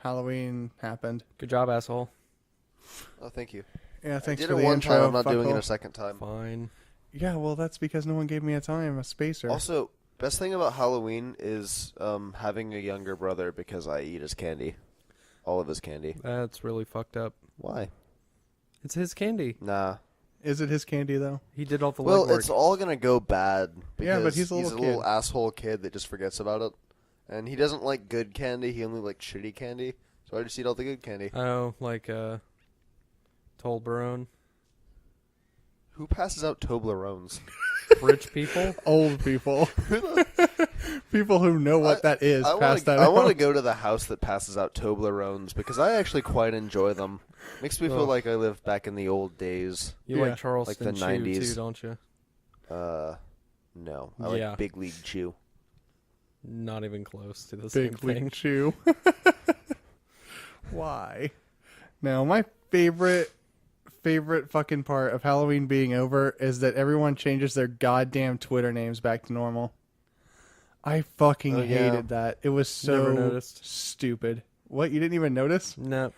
Halloween happened. Good job, asshole. Oh, thank you. Yeah, I thanks did for it the one intro. time. I'm not doing it fuckhole. a second time. Fine. Yeah, well, that's because no one gave me a spacer. Also, best thing about Halloween is having a younger brother because I eat his candy. All of his candy. That's really fucked up. Why? It's his candy. Nah. Is it his candy, though? He did all the Well, legwork. it's all going to go bad because Yeah, but he's a little little kid. asshole kid that just forgets about it. And he doesn't like good candy. He only likes shitty candy. So I just eat all the good candy. Oh, like Toblerone. Who passes out Toblerones? Rich people. Old people. People who know what that is pass that I out. want to go to the house that passes out Toblerones because I actually quite enjoy them. Makes me feel Ugh. like I lived back in the old days. You Yeah. like Charleston Like the Chew 90s. too, don't you? No. I Yeah. like Big League Chew. Not even close to the same Big thing. League Chew. Why? Now, my favorite fucking part of Halloween being over is that everyone changes their goddamn Twitter names back to normal. I fucking Oh, yeah. hated that. It was so Never noticed. stupid. What? You didn't even notice? No.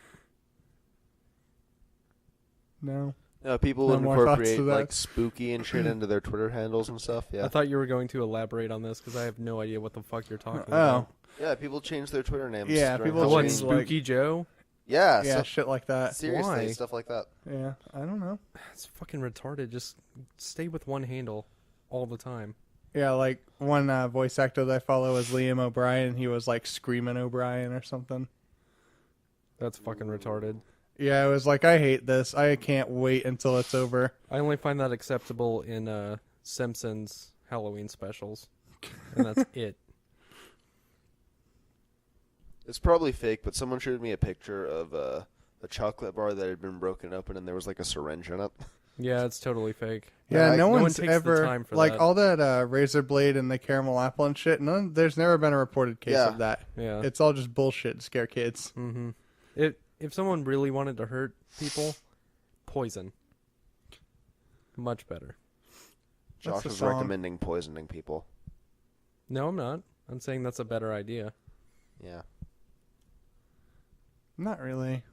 No. People No would more thoughts incorporate to that. like spooky and shit into their Twitter handles and stuff. Yeah. I thought you were going to elaborate on this because I have no idea what the fuck you're talking Oh. about. Yeah, people change their Twitter names. Yeah, during people What, Halloween. change, like- Spooky Joe? Yeah, Yeah, so- shit like that. seriously, Why? stuff like that. Yeah, I don't know. It's fucking retarded. Just stay with one handle all the time. Yeah, like one voice actor that I follow is Liam O'Brien. He was like Screaming O'Brien or something. That's fucking retarded. Yeah, it was like, I hate this. I can't wait until it's over. I only find that acceptable in Simpsons Halloween specials. And that's it. It's probably fake, but someone showed me a picture of a chocolate bar that had been broken open and there was like a syringe in it. Yeah, it's totally fake. Yeah, Yeah, no one one's takes the ever time for like that. all that razor blade and the caramel apple and shit. There's never been a reported case Yeah. of that. Yeah. It's all just bullshit to scare kids. Mm-hmm. If someone really wanted to hurt people, poison. Much better. That's Josh the was song. recommending poisoning people. No, I'm not. I'm saying that's a better idea. Yeah. Not really.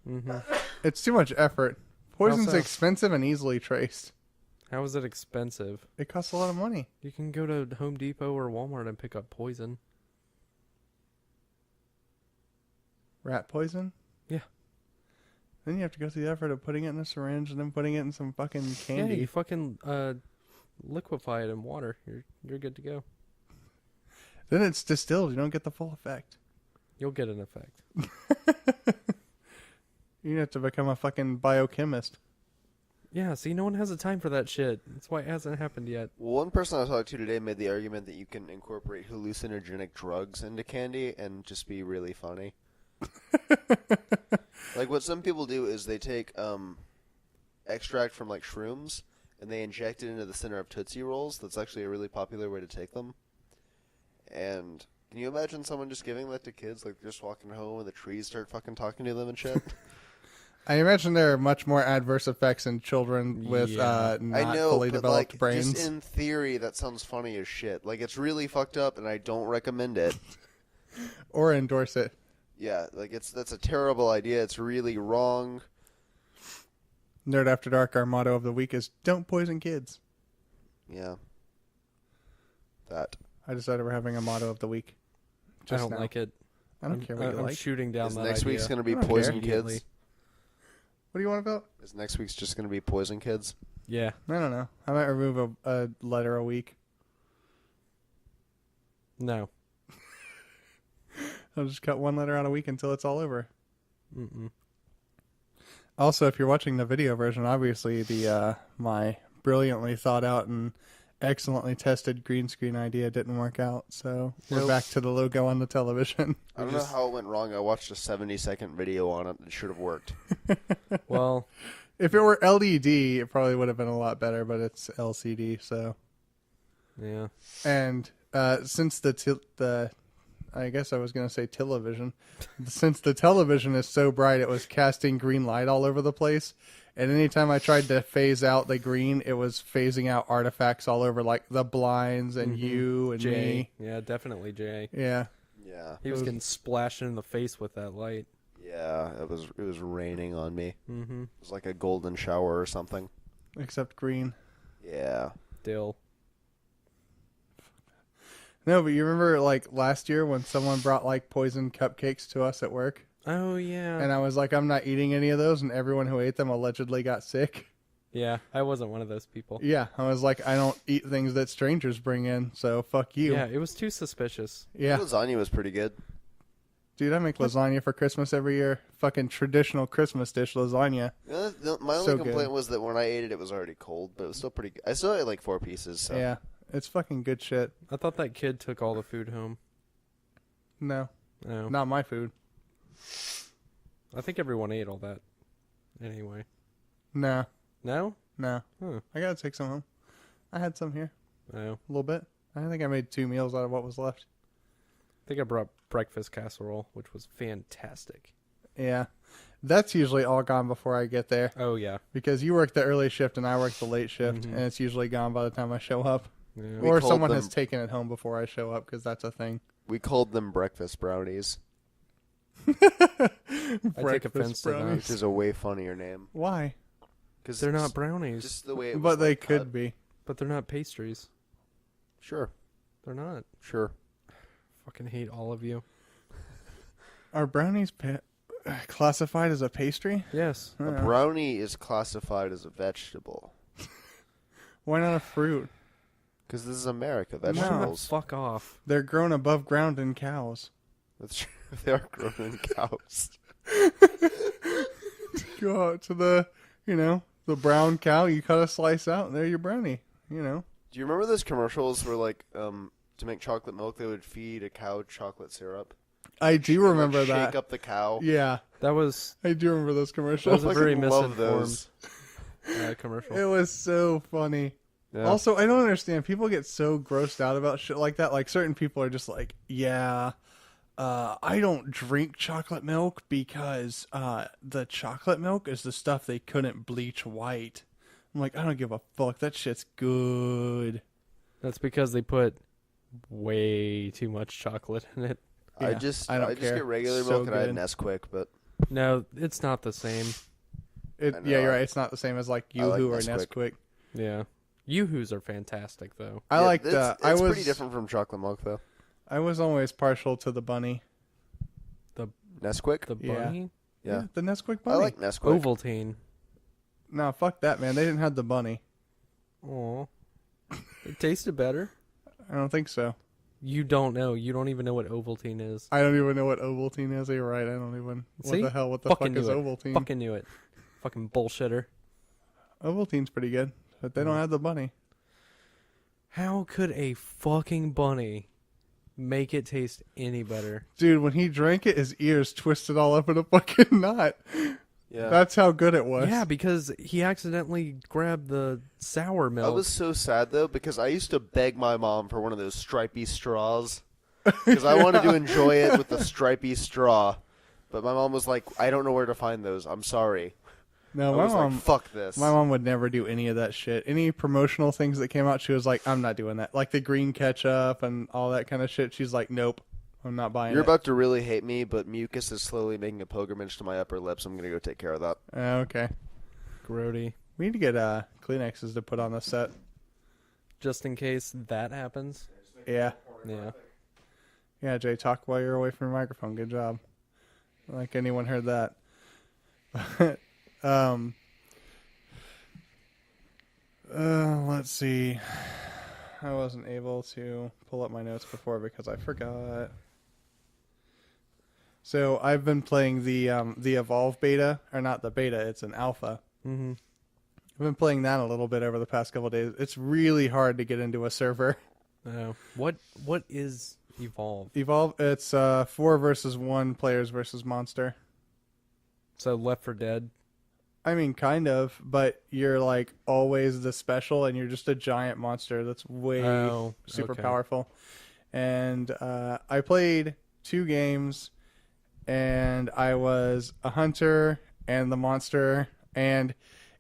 Mm-hmm. It's too much effort. Poison's so? expensive and easily traced. How is it expensive? It costs a lot of money. You can go to Home Depot or Walmart and pick up poison. Rat poison? Yeah. Then you have to go through the effort of putting it in a syringe and then putting it in some fucking candy. Yeah, you fucking liquefy it in water. You're good to go. Then it's distilled. You don't get the full effect. You'll get an effect. You have to become a fucking biochemist. Yeah, see, no one has the time for that shit. That's why it hasn't happened yet. Well, one person I was talking to today made the argument that you can incorporate hallucinogenic drugs into candy and just be really funny. Like what some people do is they take extract from like shrooms and they inject it into the center of Tootsie Rolls. That's actually a really popular way to take them. And can you imagine someone just giving that to kids, like just walking home and the trees start fucking talking to them and shit? I imagine there are much more adverse effects in children with Yeah. not I know, fully but developed like brains. just in theory, that sounds funny as shit. Like it's really fucked up, and I don't recommend it. Or endorse it. Yeah, like that's a terrible idea. It's really wrong. Nerd After Dark, our motto of the week is don't poison kids. Yeah. That. I decided we're having a motto of the week. I don't now. like it. I don't care what you I'm like. shooting down Is that next idea. week's going to be I don't Poison care. Immediately. Kids? What do you want about? Is next week's just going to be Poison Kids? Yeah. I don't know. I might remove a letter a week. No. I'll just cut one letter out a week until it's all over. Mm-mm. Also, if you're watching the video version, obviously the my brilliantly thought out and excellently tested green screen idea didn't work out. So we're Nope. back to the logo on the television. I don't know how it went wrong. I watched a 70-second video on it. It should have worked. Well, If it were LED, it probably would have been a lot better, but it's LCD. So yeah. and since the I guess I was going to say television. Since the television is so bright, it was casting green light all over the place. And anytime I tried to phase out the green, it was phasing out artifacts all over, like the blinds and you and Jay. me. Yeah, definitely Jay. Yeah. Yeah. He was getting splashed in the face with that light. Yeah, it was raining on me. Mm-hmm. It was like a golden shower or something. Except green. Yeah. Dill. No, but you remember like last year when someone brought like poison cupcakes to us at work? Oh, yeah. And I was like, I'm not eating any of those, and everyone who ate them allegedly got sick. Yeah, I wasn't one of those people. Yeah, I was like, I don't eat things that strangers bring in, so fuck you. Yeah, it was too suspicious. Yeah. Lasagna was pretty good. Dude, I make lasagna for Christmas every year. Fucking traditional Christmas dish lasagna. My only So complaint good. was that when I ate it, it was already cold, but it was still pretty good. I still ate like 4 pieces. So. Yeah, it's fucking good shit. I thought that kid took all the food home. No, No. not my food. I think everyone ate all that. Anyway. No, No? no. Huh. I gotta take some home. I had some here, No. a little bit. I think I made 2 meals out of what was left. I think I brought breakfast casserole, which was fantastic. Yeah, that's usually all gone before I get there Oh, yeah. because you work the early shift and I work the late shift, Mhm. and it's usually gone by the time I show up. Yeah. We Or called someone them- has taken it home before I show up because that's a thing. We called them breakfast brownies, I take Breakfast offense to that. brownies. which is a way funnier name. Why? Because They're not brownies, Just the way it was But they like, could cut. be. but they're not pastries. Sure, They're not. sure. Fucking hate all of you. Are brownies classified as a pastry? Yes. A Yeah. brownie is classified as a vegetable. Why not a fruit? Because this is America. No. Vegetables. Fuck off. They're grown above ground in cows. That's true. They are grown in cows. Go out to the, the brown cow. You cut a slice out, and there's your brownie. Do you remember those commercials where, like, to make chocolate milk, they would feed a cow chocolate syrup? I do remember Like, that. Shake up the cow. Yeah, That was I do remember those That commercials. was a very Fucking love misinformed those. commercial. It was so funny. Yeah. Also, I don't understand. People get so grossed out about shit like that. Like, certain people are just like, yeah, I don't drink chocolate milk because the chocolate milk is the stuff they couldn't bleach white. I'm like, I don't give a fuck. That shit's good. That's because they put way too much chocolate in it. I Yeah, just I don't care. get regular So milk and I had good. Nesquik, but No, it's not the same. I know. Yeah, you're right. It's not the same as like I like Yoo-Hoo or Nesquik. Nesquik. Yeah. Yoo-Hoos are fantastic, though. I yeah, like it's, the. It's I was pretty different from chocolate milk, though. I was always partial to the bunny. Nesquik. The Yeah. bunny? Yeah. the Nesquik I bunny. like Nesquik. Ovaltine. No, fuck that, man. They didn't have the bunny. Aw. It tasted better. I don't think so. You don't know. You don't even know what Ovaltine is. I don't even know what Ovaltine is. You're right. I don't even. See? What the hell? What the Fucking fuck is knew it. Ovaltine? Fucking knew it. Fucking bullshitter. Ovaltine's pretty good, but they don't have the bunny. How could a fucking bunny make it taste any better? Dude, when he drank it, his ears twisted all up in a fucking knot. Yeah. That's how good it was. Yeah, because he accidentally grabbed the sour I milk. was so sad though because I used to beg my mom for one of those stripy straws because I wanted to enjoy it with the stripy straw, but my mom was like, "I don't know where to find those. I'm sorry." No, I my was mom. like, "Fuck this." My mom would never do any of that shit. Any promotional things that came out, she was like, "I'm not doing that." Like the green ketchup and all that kind of shit. She's like, "Nope, I'm not buying You're it." about to really hate me, but mucus is slowly making a pilgrimage to my upper lips. I'm gonna go take care of that. Okay, Grody. we need to get Kleenexes to put on the set. Just in case that happens. Yeah, Yeah. yeah. Jay, talk while you're away from your microphone. Good job. Like anyone heard that. Let's see. I wasn't able to pull up my notes before because I forgot. So I've been playing the Evolve beta, or not the beta, it's an alpha. Mm-hmm. I've been playing that a little bit over the past couple of days. It's really hard to get into a server. Oh. What is Evolve? Evolve, it's 4 versus 1 players versus monster. So Left 4 Dead. I mean, kind of, but you're like always the special, and you're just a giant monster that's way Oh, super okay. powerful. And I played 2 games, and I was a hunter and the monster, and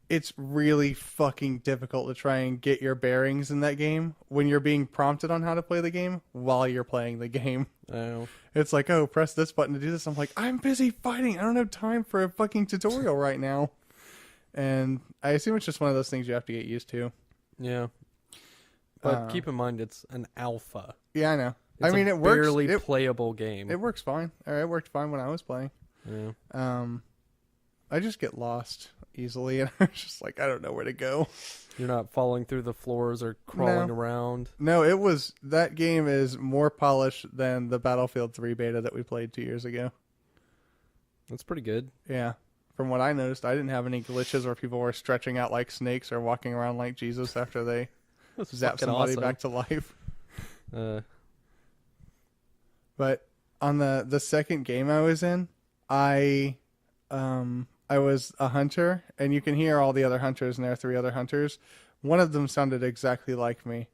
it's really fucking difficult to try and get your bearings in that game when you're being prompted on how to play the game while you're playing the game. Oh, It's like, oh, press this button to do this. I'm like, I'm busy fighting. I don't have time for a fucking tutorial right now. And I assume it's just one of those things you have to get used to. yeah. But keep in mind, it's an alpha. Yeah, I know. It's I mean, a it works. barely playable game. It works fine. Or it worked fine when I was playing. Yeah. I just get lost easily, and I'm just like, I don't know where to go. You're not falling through the floors or crawling around. No, that game is more polished than the Battlefield 3 beta that we played 2 years ago. That's pretty good. Yeah. From what I noticed, I didn't have any glitches where people were stretching out like snakes or walking around like Jesus after they That's zap fucking somebody awesome. back to life. But on the second game I was in, I was a hunter, and you can hear all the other hunters, and there are 3 other hunters. One of them sounded exactly like me.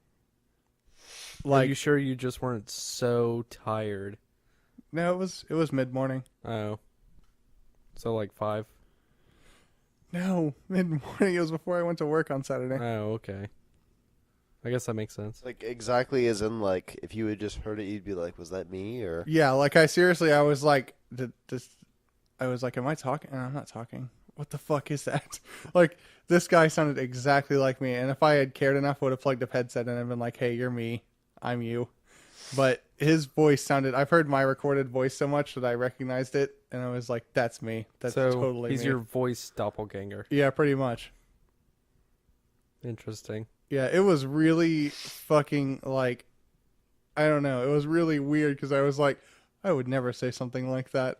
are you sure you just weren't so tired? No, it was mid morning. Oh. So like 5? No, mid morning. It was before I went to work on Saturday. Oh, okay. I guess that makes sense. Like, exactly as in, like, if you had just heard it, you'd be like, was that me? Or Yeah, like I was like, I was like, am I talking? I'm not talking. What the fuck is that? Like, this guy sounded exactly like me, and if I had cared enough, I would have plugged a headset in and been like, hey, you're me. I'm you. But his voice sounded, I've heard my recorded voice so much that I recognized it, and I was like, that's me. That's so totally he's me. your voice doppelganger. Yeah, pretty much. Interesting. Yeah, it was really fucking, like, I don't know. It was really weird because I was like, I would never say something like that.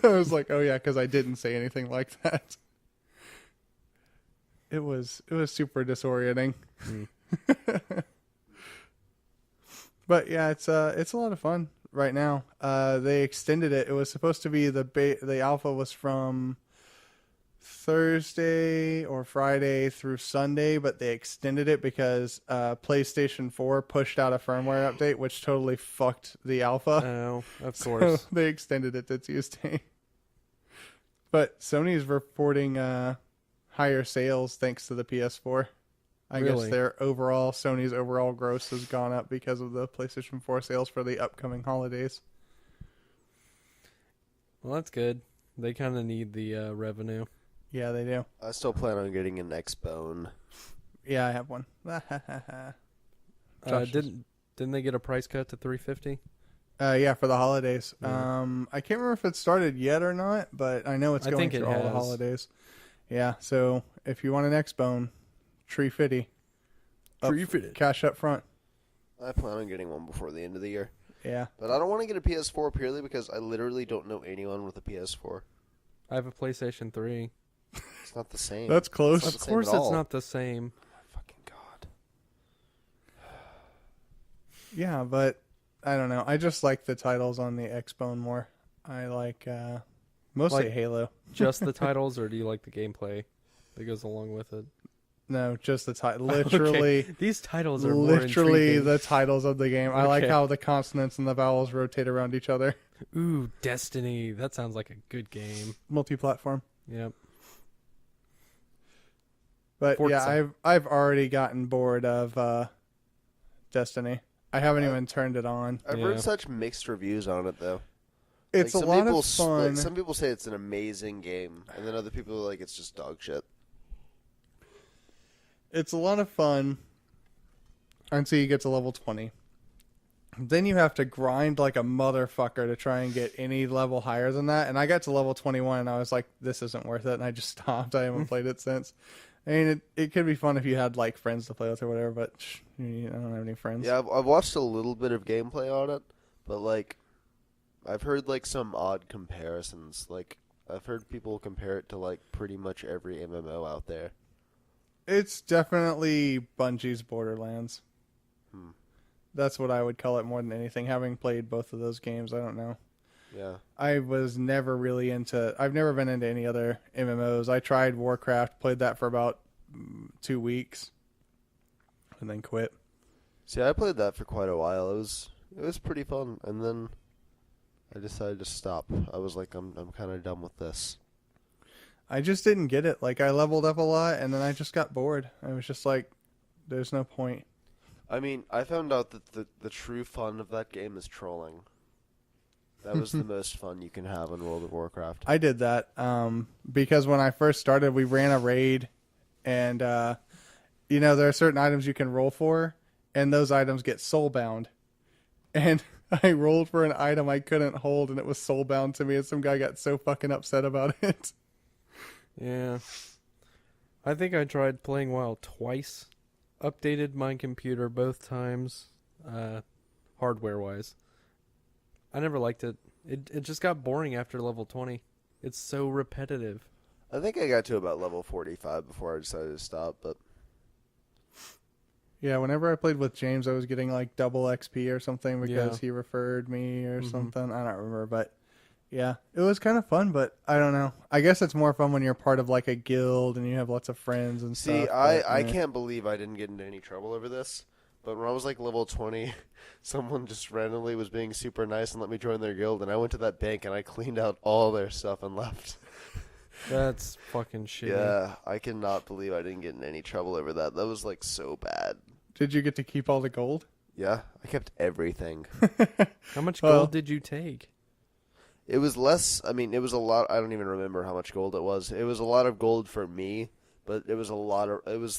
I was like, oh yeah, because I didn't say anything like that. It was super disorienting. But yeah, it's a lot of fun right now. They extended it. It was supposed to be the alpha was from Thursday or Friday through Sunday, but they extended it because PlayStation 4 pushed out a firmware update, which totally fucked the alpha. Oh, of So course. they extended it to Tuesday. But Sony's reporting higher sales thanks to the PS4. I guess Really? Sony's overall gross has gone up because of the PlayStation 4 sales for the upcoming holidays. Well, that's good. They kind of need the revenue. Yeah, they do. I still plan on getting an X-Bone. Yeah, I have one. Josh Didn't they get a price cut to $350? Yeah, for the holidays. Yeah. I can't remember if it started yet or not, but I know it's I going think it through all the has. holidays. Yeah, so if you want an X-Bone, Tree Fitty. Cash up front. I plan on getting one before the end of the year. Yeah. But I don't want to get a PS4 purely because I literally don't know anyone with a PS4. I have a PlayStation 3. It's not the same. That's close. It's Of not the same course at it's all. not the same. Fucking God. Yeah, but I don't know. I just like the titles on the X-Bone more. I like mostly Like- Halo. Just the titles, or do you like the gameplay that goes along with it? No, just the title. Literally, Okay. These titles are more literally intriguing. the titles of the game. I like Okay. how the consonants and the vowels rotate around each other. Ooh, Destiny. That sounds like a good game. Multi-platform. Yep. But Forza. yeah, I've already gotten bored of Destiny. I haven't even turned it on. I've Yeah. heard such mixed reviews on it, though. It's Like, a lot people of fun. Like, some people say it's an amazing game, and then other people are like it's just dog shit. It's a lot of fun until you get to level 20. Then you have to grind like a motherfucker to try and get any level higher than that. And I got to level 21 and I was like, this isn't worth it. And I just stopped. I haven't played it since. I mean, it could be fun if you had like friends to play with or whatever, but I don't have any friends. Yeah, I've watched a little bit of gameplay on it, but like, I've heard like some odd comparisons. Like, I've heard people compare it to like pretty much every MMO out there. It's definitely Bungie's Borderlands. That's what I would call it more than anything. Having played both of those games, I don't know. Yeah. I was never really I've never been into any other MMOs. I tried Warcraft, played that for about 2 weeks, and then quit. See, I played that for quite a while. It was pretty fun, and then I decided to stop. I was like, I'm kind of done with this. I just didn't get it. Like, I leveled up a lot, and then I just got bored. I was just like, there's no point. I mean, I found out that the true fun of that game is trolling. That was the most fun you can have in World of Warcraft. I did that because when I first started, we ran a raid, and there are certain items you can roll for, and those items get soulbound. And I rolled for an item I couldn't hold, and it was soulbound to me, and some guy got so fucking upset about it. Yeah. I think I tried playing WoW twice. Updated my computer both times, hardware-wise. I never liked it. It just got boring after level 20. It's so repetitive. I think I got to about level 45 before I decided to stop, but Yeah, whenever I played with James, I was getting like double XP or something because Yeah. he referred me or Mhm. something. I don't remember, but yeah, it was kind of fun, but I don't know. I guess it's more fun when you're part of like a guild and you have lots of friends and see, stuff. I but, can't believe I didn't get into any trouble over this. But when I was like level 20, someone just randomly was being super nice and let me join their guild, and I went to that bank and I cleaned out all their stuff and left. That's fucking shitty. Yeah, I cannot believe I didn't get in any trouble over that. That was like so bad. Did you get to keep all the gold? Yeah, I kept everything. How much Well- gold did you take? It was less, I mean, it was a lot. I don't even remember how much gold it was. It was a lot of gold for me, but it was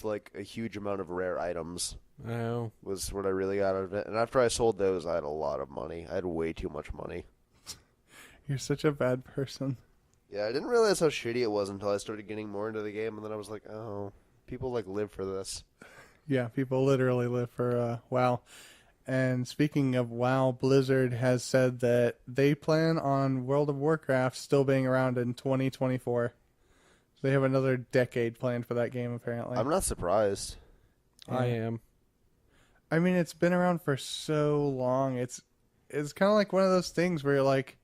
like a huge amount of rare items Oh. was what I really got out of it. And after I sold those, I had a lot of money. I had way too much money. You're such a bad person. Yeah, I didn't realize how shitty it was until I started getting more into the game, and then I was like, oh, people like live for this. Yeah, people literally live for WoW. And speaking of WoW, Blizzard has said that they plan on World of Warcraft still being around in 2024. So they have another decade planned for that game, apparently. I'm not surprised. I Yeah. am. I mean, it's been around for so long. It's kind of like one of those things where you're like,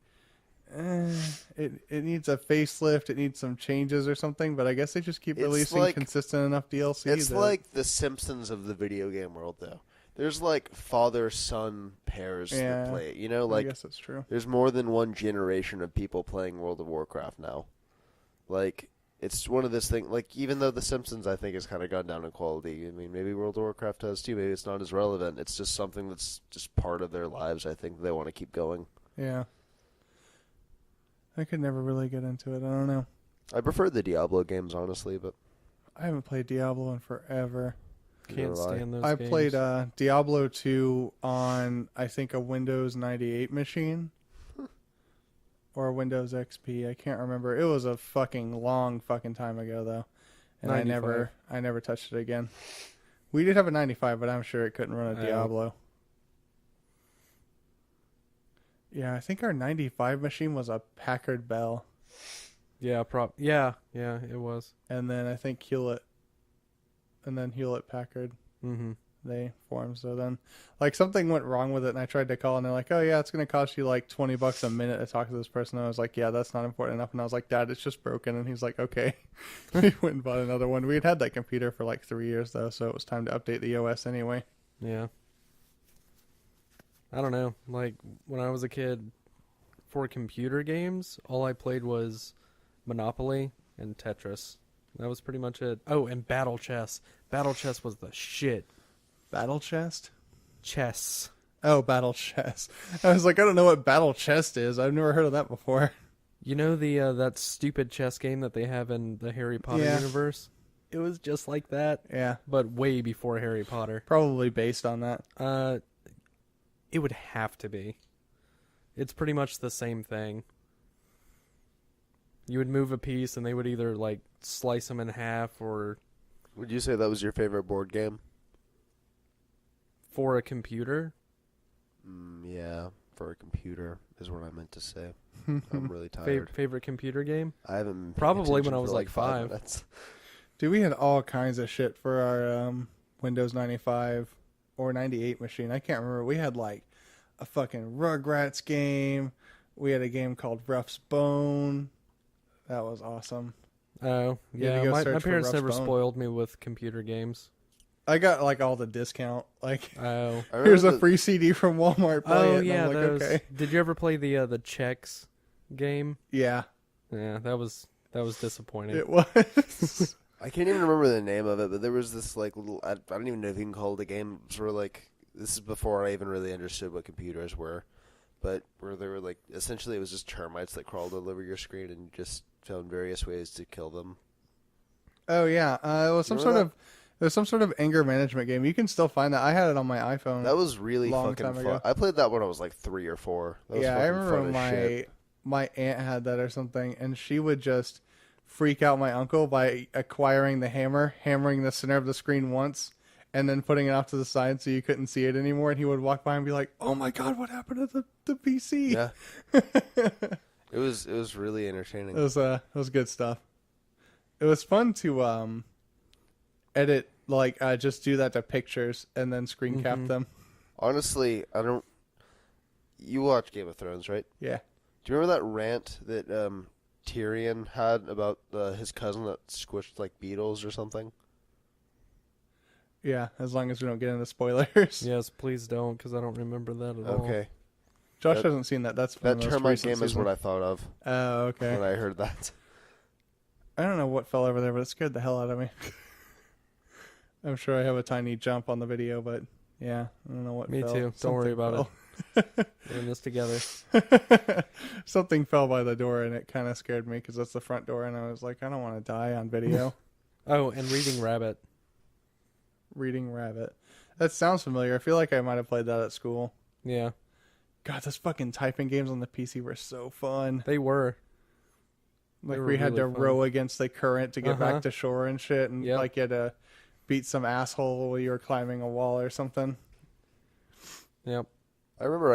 it needs a facelift, it needs some changes or something. But I guess they just keep It's releasing like- consistent enough DLC. It's that- like the Simpsons of the video game world, though. There's like father-son pairs Yeah, that play it. You know, I like guess that's true. there's more than one generation of people playing World of Warcraft now. Like, it's one of this thing. Like, even though the Simpsons, I think, has kind of gone down in quality. I mean, maybe World of Warcraft has too. Maybe it's not as relevant. It's just something that's just part of their lives. I think they want to keep going. Yeah. I could never really get into it. I don't know. I prefer the Diablo games, honestly, but I haven't played Diablo in forever. Neither Can't have I. stand those I games. played Diablo 2 on, I think, a Windows 98 machine. Or a Windows XP. I can't remember. It was a fucking long fucking time ago, though. And 95. I never touched it again. We did have a 95, but I'm sure it couldn't run a Oh. Diablo. Yeah, I think our 95 machine was a Packard Bell. Yeah, yeah, it was. And then I think Hewlett. And then Hewlett Packard. Mm-hmm. They formed. So then, like, something went wrong with it, and I tried to call, and they're like, "Oh yeah, it's gonna cost you like $20 a minute to talk to this person." And I was like, "Yeah, that's not important enough." And I was like, "Dad, it's just broken." And he's like, "Okay." We went and bought another one. We had that computer for like 3 years though, so it was time to update the OS anyway. Yeah. I don't know. Like, when I was a kid, for computer games, all I played was Monopoly and Tetris. That was pretty much it. Oh, and Battle Chess. Battle Chess was the shit. Battle Chest? Chess. Oh, Battle Chest. I was like, I don't know what Battle Chest is. I've never heard of that before. You know the that stupid chess game that they have in the Harry Potter Yeah. universe? It was just like that, Yeah, but way before Harry Potter. probably based on that. It would have to be. It's pretty much the same thing. You would move a piece, and they would either like slice them in half, or Would you say that was your favorite board game? for a computer. Yeah, for a computer is what I meant to say. I'm really tired. Favorite computer game? I haven't been paying Probably when attention I for was, like like, 5 5. minutes. Dude, we had all kinds of shit for our Windows 95 or 98 machine. I can't remember. We had like a fucking Rugrats game. We had a game called Ruff's Bone. That was awesome. Oh, You had to yeah. go My search for parents Ruff's never Bone. spoiled me with computer games. I got like all the discount. Like, Oh. I here's a remember free CD from Walmart. Play Oh it. And yeah, I'm like, those. okay. Did you ever play the Chex game? Yeah, Yeah, that was disappointing. it was. I can't even remember the name of it, but there was this like little. I don't even know if you can call it a game. Sort of like this is before I even really understood what computers were, but where they were like essentially it was just termites that crawled all over your screen and you just found various ways to kill them. Oh yeah, it was some Remember sort of. There's some sort of anger management game. You can still find that. I had it on my iPhone. That was really Long fucking time fun. ago. I played that when I was like 3 or 4. That was Yeah, I fucking remember fun as shit. my aunt had that or something, and she would just freak out my uncle by acquiring the hammer, hammering the center of the screen once, and then putting it off to the side so you couldn't see it anymore. And he would walk by and be like, "Oh my god, what happened to the PC?" Yeah, it was really entertaining. It was good stuff. It was fun to edit, like just do that to pictures and then screen cap them. Honestly, I don't. You watch Game of Thrones, right? Yeah. Do you remember that rant that Tyrion had about his cousin that squished like beetles or something? Yeah, as long as we don't get into spoilers. Yes, please don't, because I don't remember that at all. Okay, Josh That- hasn't seen that. That's from that the most termite recent game is season. what I thought of Oh, okay. when I heard that. I don't know what fell over there, but it scared the hell out of me. I'm sure I have a tiny jump on the video, but yeah, I don't know what Me fell. too. Don't worry about it. We're in this together. Something fell by the door, and it kind of scared me because that's the front door, and I was like, I don't want to die on video. Oh, and Reading Rabbit. Reading Rabbit. That sounds familiar. I feel like I might have played that at school. Yeah, God, those fucking typing games on the PC were so fun. they were. Like were we had really to fun. row against the current to get Uh-huh. back to shore and shit, and Yep. like you had to beat some asshole while you were climbing a wall or something. Yep. I remember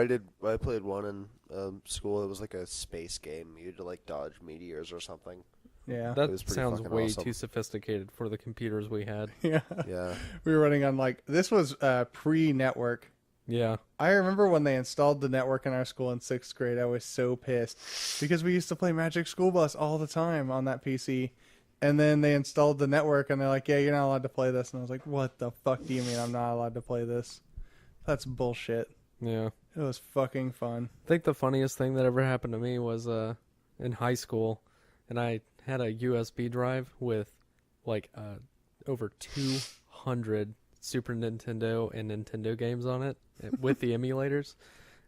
I played one in school. It was like a space game. You had to like dodge meteors or something. Yeah. That was pretty sounds fucking way awesome. too sophisticated for the computers we had. Yeah. Yeah, We were running on like this was pre-network. Yeah. I remember when they installed the network in our school in 6th grade, I was so pissed because we used to play Magic School Bus all the time on that PC. And then they installed the network and they're like, yeah, you're not allowed to play this. And I was like, what the fuck do you mean I'm not allowed to play this? That's bullshit. Yeah. It was fucking fun. I think the funniest thing that ever happened to me was in high school, and I had a USB drive with like over 200 Super Nintendo and Nintendo games on it with the emulators,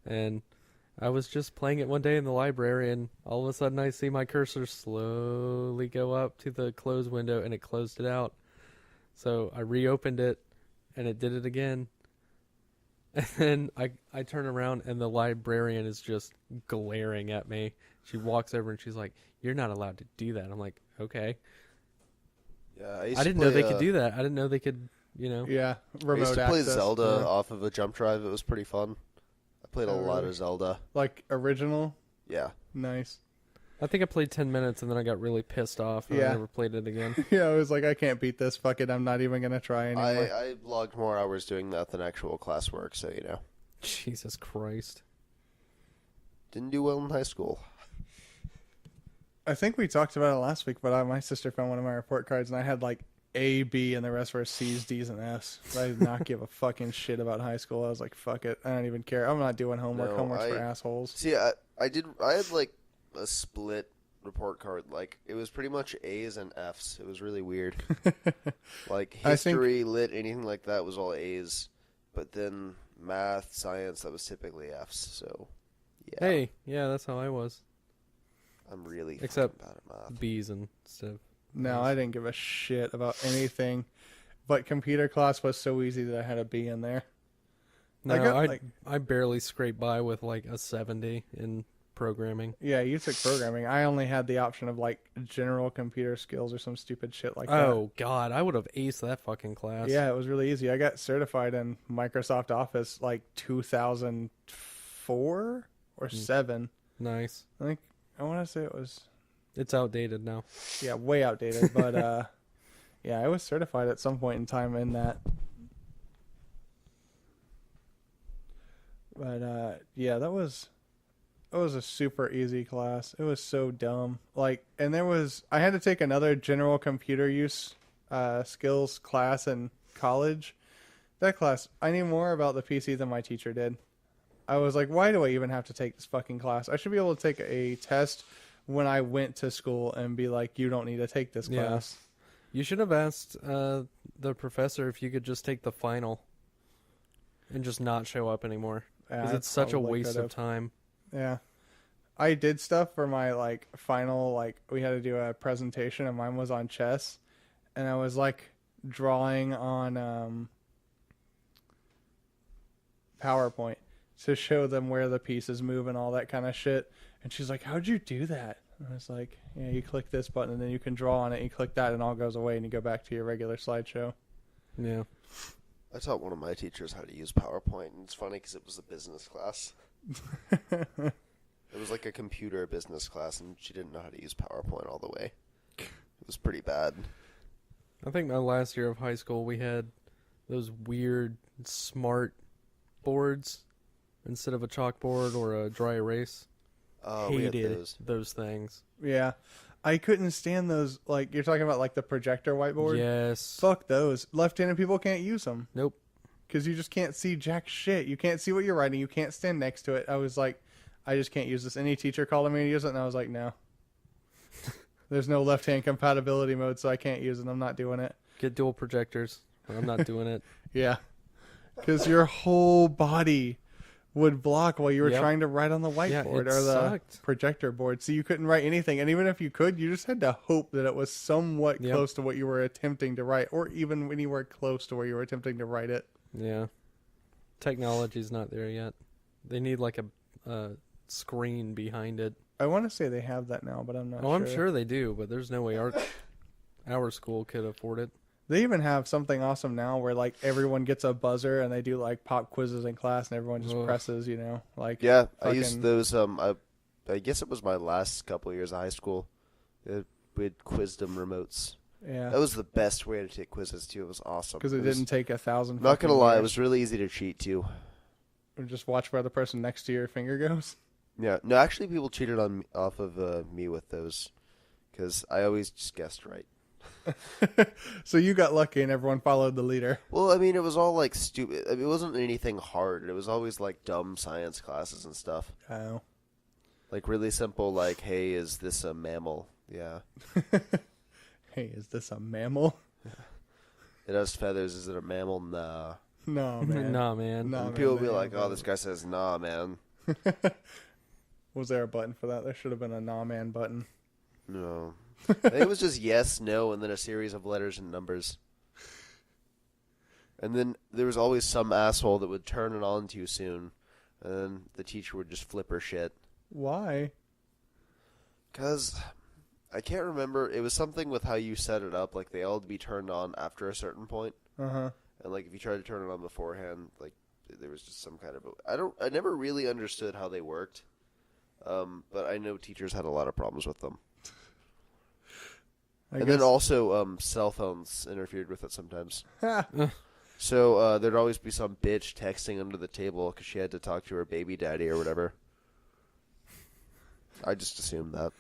and I was just playing it one day in the library, and all of a sudden I see my cursor slowly go up to the close window, and it closed it out. So I reopened it, and it did it again. And then I turn around, and the librarian is just glaring at me. She walks over, and she's like, "You're not allowed to do that." I'm like, "Okay." yeah. used I to didn't know play, they could do that. I didn't know they could, you know. Yeah. I Remote used to play access. Zelda Yeah. off of a jump drive. It was pretty fun. I played a Oh, lot really? of Zelda. Like original. Yeah. Nice. I think I played 10 minutes, and then I got really pissed off, and Yeah. I never played it again. Yeah, I was like, I can't beat this. Fuck it. I'm not even going to try anymore. I logged more hours doing that than actual classwork, so you know. Jesus Christ. Didn't do well in high school. I think we talked about it last week, but my sister found one of my report cards, and I had like A, B, and the rest were C's, D's, and F's. So I did not give a fucking shit about high school. I was like, fuck it. I don't even care. I'm not doing homework. No, Homework's for assholes. See, I had like a split report card. Like it was pretty much A's and F's. It was really weird. Like I think- history, lit, anything like that was all A's, but then math, science, that was typically F's. So yeah, Hey, yeah, that's how I was. I'm really Except- fucking bad at math. B's and stuff. No, I didn't give a shit about anything. But computer class was so easy that I had a B in there. No, I got, I like- I barely scraped by with like a 70 in programming. Yeah, you took programming. I only had the option of like general computer skills or some stupid shit like that. Oh God, I would have aced that fucking class. Yeah, it was really easy. I got certified in Microsoft Office like 2004 or 7. Nice. I think I want to say it was It's outdated now. yeah, way outdated, but yeah, I was certified at some point in time in that. But yeah, that was a super easy class. It was so dumb. Like, and I had to take another general computer use skills class in college, that class, I knew more about the PC than my teacher did. I was like, why do I even have to take this fucking class? I should be able to take a test when I went to school and be like, you don't need to take this Yeah. class. You should have asked the professor if you could just take the final and just not show up anymore. Because Yeah, it's such a probably waste could've. of time. Yeah. I did stuff for my like final, like we had to do a presentation and mine was on chess, and I was like drawing on PowerPoint to show them where the pieces move and all that kind of shit. And she's like, how'd you do that? And I was like, yeah, you click this button and then you can draw on it, you click that and it all goes away and you go back to your regular slideshow. Yeah. I taught one of my teachers how to use PowerPoint, and it's funny because it was a business class. It was like a computer business class, and she didn't know how to use PowerPoint all the way. It was pretty bad. I think my last year of high school, we had those weird smart boards instead of a chalkboard or a dry erase. Oh, we had Hated those. those things. Yeah. I couldn't stand those, like, you're talking about like the projector whiteboard? Yes. Fuck those. Left-handed people can't use them. Nope. Because you just can't see jack shit. You can't see what you're writing. You can't stand next to it. I was like, I just can't use this. Any teacher called me to use it, and I was like, no. There's no left-hand compatibility mode, so I can't use it. I'm not doing it. Get dual projectors. I'm not doing it. Yeah. Because your whole body would block while you were Yep. trying to write on the whiteboard it or the sucked. projector board. So you couldn't write anything. And even if you could, you just had to hope that it was somewhat Yep. close to what you were attempting to write, or even when you were close to where you were attempting to write it. Yeah. Technology's not there yet. They need like a screen behind it. I want to say they have that now, but I'm not sure. I'm sure they do, but there's no way our school could afford it. They even have something awesome now where like everyone gets a buzzer and they do like pop quizzes in class and everyone just Ugh. presses, you know, like Yeah, I fucking- used those. I guess it was my last couple years of high school. We had Quizdom remotes. Yeah, That was the best way to take quizzes too. It was awesome. because it was- didn't take 1,000. Not gonna fucking lie, it years. was really easy to cheat too. Just watch where the person next to your finger goes. Yeah, no, actually, people cheated on me, off of me with those, because I always just guessed right. So you got lucky and everyone followed the leader. Well, I mean, it was all like stupid. I mean, it wasn't anything hard. It was always like dumb science classes and stuff. Oh. Like really simple, like, hey, is this a mammal? Yeah. Hey, is this a mammal? It has feathers. Is it a mammal? Nah. No, man. Nah, man. No, And man, people will they be like, have oh, this guy says nah, man. Was there a button for that? There should have been a nah man button. No. I think it was just yes, no, and then a series of letters and numbers. And then there was always some asshole that would turn it on too soon, and then the teacher would just flip her shit. Why? Because I can't remember. It was something with how you set it up. Like, they all had to be turned on after a certain point. Uh-huh. And, like, if you tried to turn it on beforehand, like, there was just some kind of... I never really understood how they worked. But I know teachers had a lot of problems with them. I And guess. then also, cell phones interfered with it sometimes. Ha! So there'd always be some bitch texting under the table because she had to talk to her baby daddy or whatever. I just assumed that.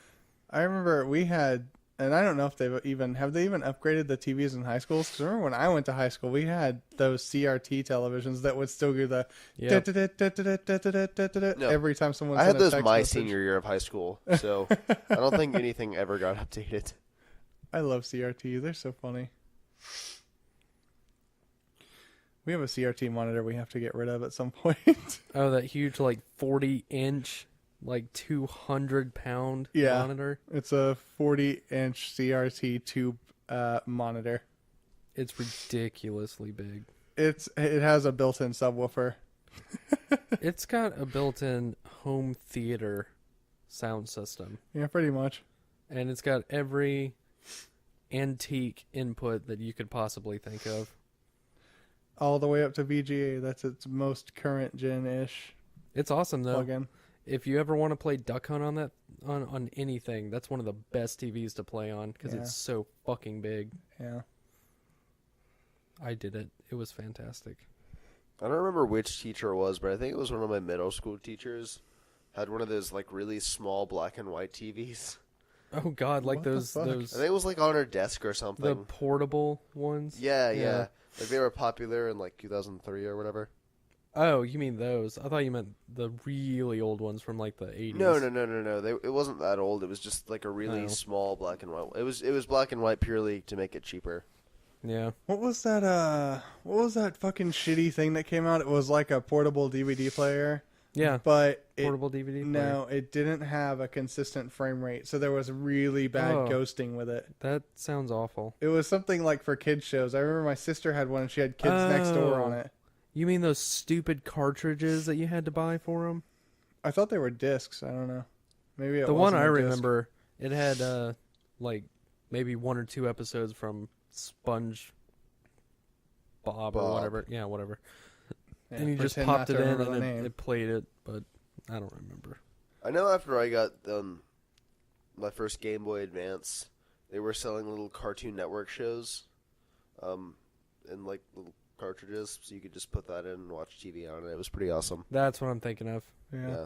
I remember we had, and I don't know if have they even upgraded the TVs in high schools? Because remember when I went to high school, we had those CRT televisions that would still do the Yep. No. every time someone I sent had a those text my message. senior year of high school, so I don't think anything ever got updated. I love CRT. They're so funny. We have a CRT monitor we have to get rid of at some point. Oh, that huge, like, 40-inch, like, 200-pound Yeah. monitor. It's a 40-inch CRT tube monitor. It's ridiculously big. It has a built-in subwoofer. It's got a built-in home theater sound system. Yeah, pretty much. And it's got every antique input that you could possibly think of. All the way up to VGA. That's its most current gen-ish It's awesome, though. plug-in. If you ever want to play Duck Hunt on that on anything, that's one of the best TVs to play on because Yeah. it's so fucking big. Yeah. I did it. It was fantastic. I don't remember which teacher it was, but I think it was one of my middle school teachers. Had one of those like really small black and white TVs. Oh God, like What the those fuck? I think it was like on her desk or something. the portable ones. Yeah. Like they were popular in like 2003 or whatever. Oh, you mean those? I thought you meant the really old ones from like the 80s. No. It wasn't that old. It was just like a really Oh. small black and white. It was black and white purely to make it cheaper. Yeah. What was that? What was that fucking shitty thing that came out? It was like a portable DVD player, Yeah. but Portable DVD player. no, it didn't have a consistent frame rate, so there was really bad Oh. ghosting with it. That sounds awful. It was something like for kids shows. I remember my sister had one, and she had Kids Next Door on Oh. it. You mean those stupid cartridges that you had to buy for them? I thought they were discs. I don't know. Maybe it The one wasn't I a disc. remember, it had like maybe 1 or 2 episodes from Sponge Bob or Bob. whatever. Yeah, whatever. Yeah, And you just pretend popped not it to in remember and the it, name. it played it, but I don't remember. I know after I got my first Game Boy Advance, they were selling little Cartoon Network shows, in like little cartridges, so you could just put that in and watch TV on it. It was pretty awesome. That's what I'm thinking of. Yeah.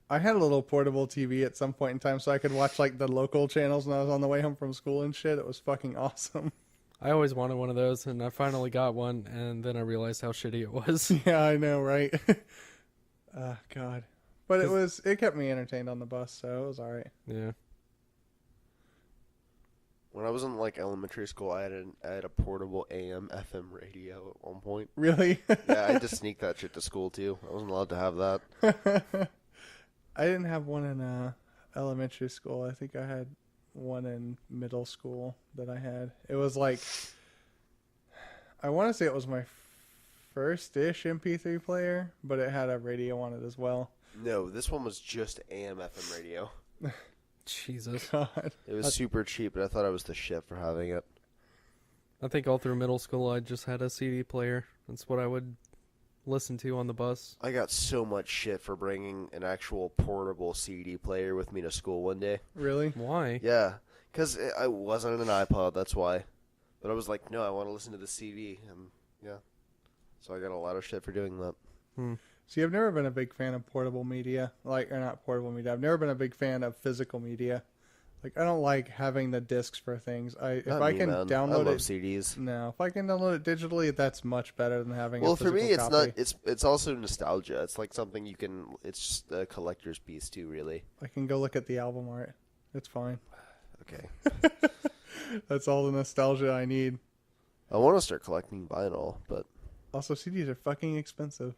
I had a little portable TV at some point in time, so I could watch like the local channels when I was on the way home from school and shit. It was fucking awesome. I always wanted one of those, and I finally got one, and then I realized how shitty it was. Yeah, I know, right? God. But it kept me entertained on the bus, so it was all right. Yeah. When I was in like elementary school, I had a portable AM FM radio at one point. Really? Yeah, I had to sneak that shit to school too. I wasn't allowed to have that. I didn't have one in elementary school. I think I had one in middle school that I had. It was like, I want to say it was my first-ish MP3 player, but it had a radio on it as well. No, this one was just AM FM radio. Jesus. God. It was super cheap, but I thought I was the shit for having it. I think all through middle school, I just had a CD player. That's what I would listen to on the bus. I got so much shit for bringing an actual portable CD player with me to school one day. Really? Why? Yeah, because I wasn't an iPod, that's why. But I was like, no, I want to listen to the CD, and yeah. So I got a lot of shit for doing that. See, I've never been a big fan of portable media. Or not portable media. I've never been a big fan of physical media. Like, I don't like having the discs for things. If Not I me, can man. I download love it... CDs. No, if I can download it digitally, that's much better than having Well, a for physical me, it's copy. not. It's also nostalgia. It's like something you can. It's just a collector's piece too, really. I can go look at the album art. It's fine. Okay. That's all the nostalgia I need. I want to start collecting vinyl, but Also, CDs are fucking expensive.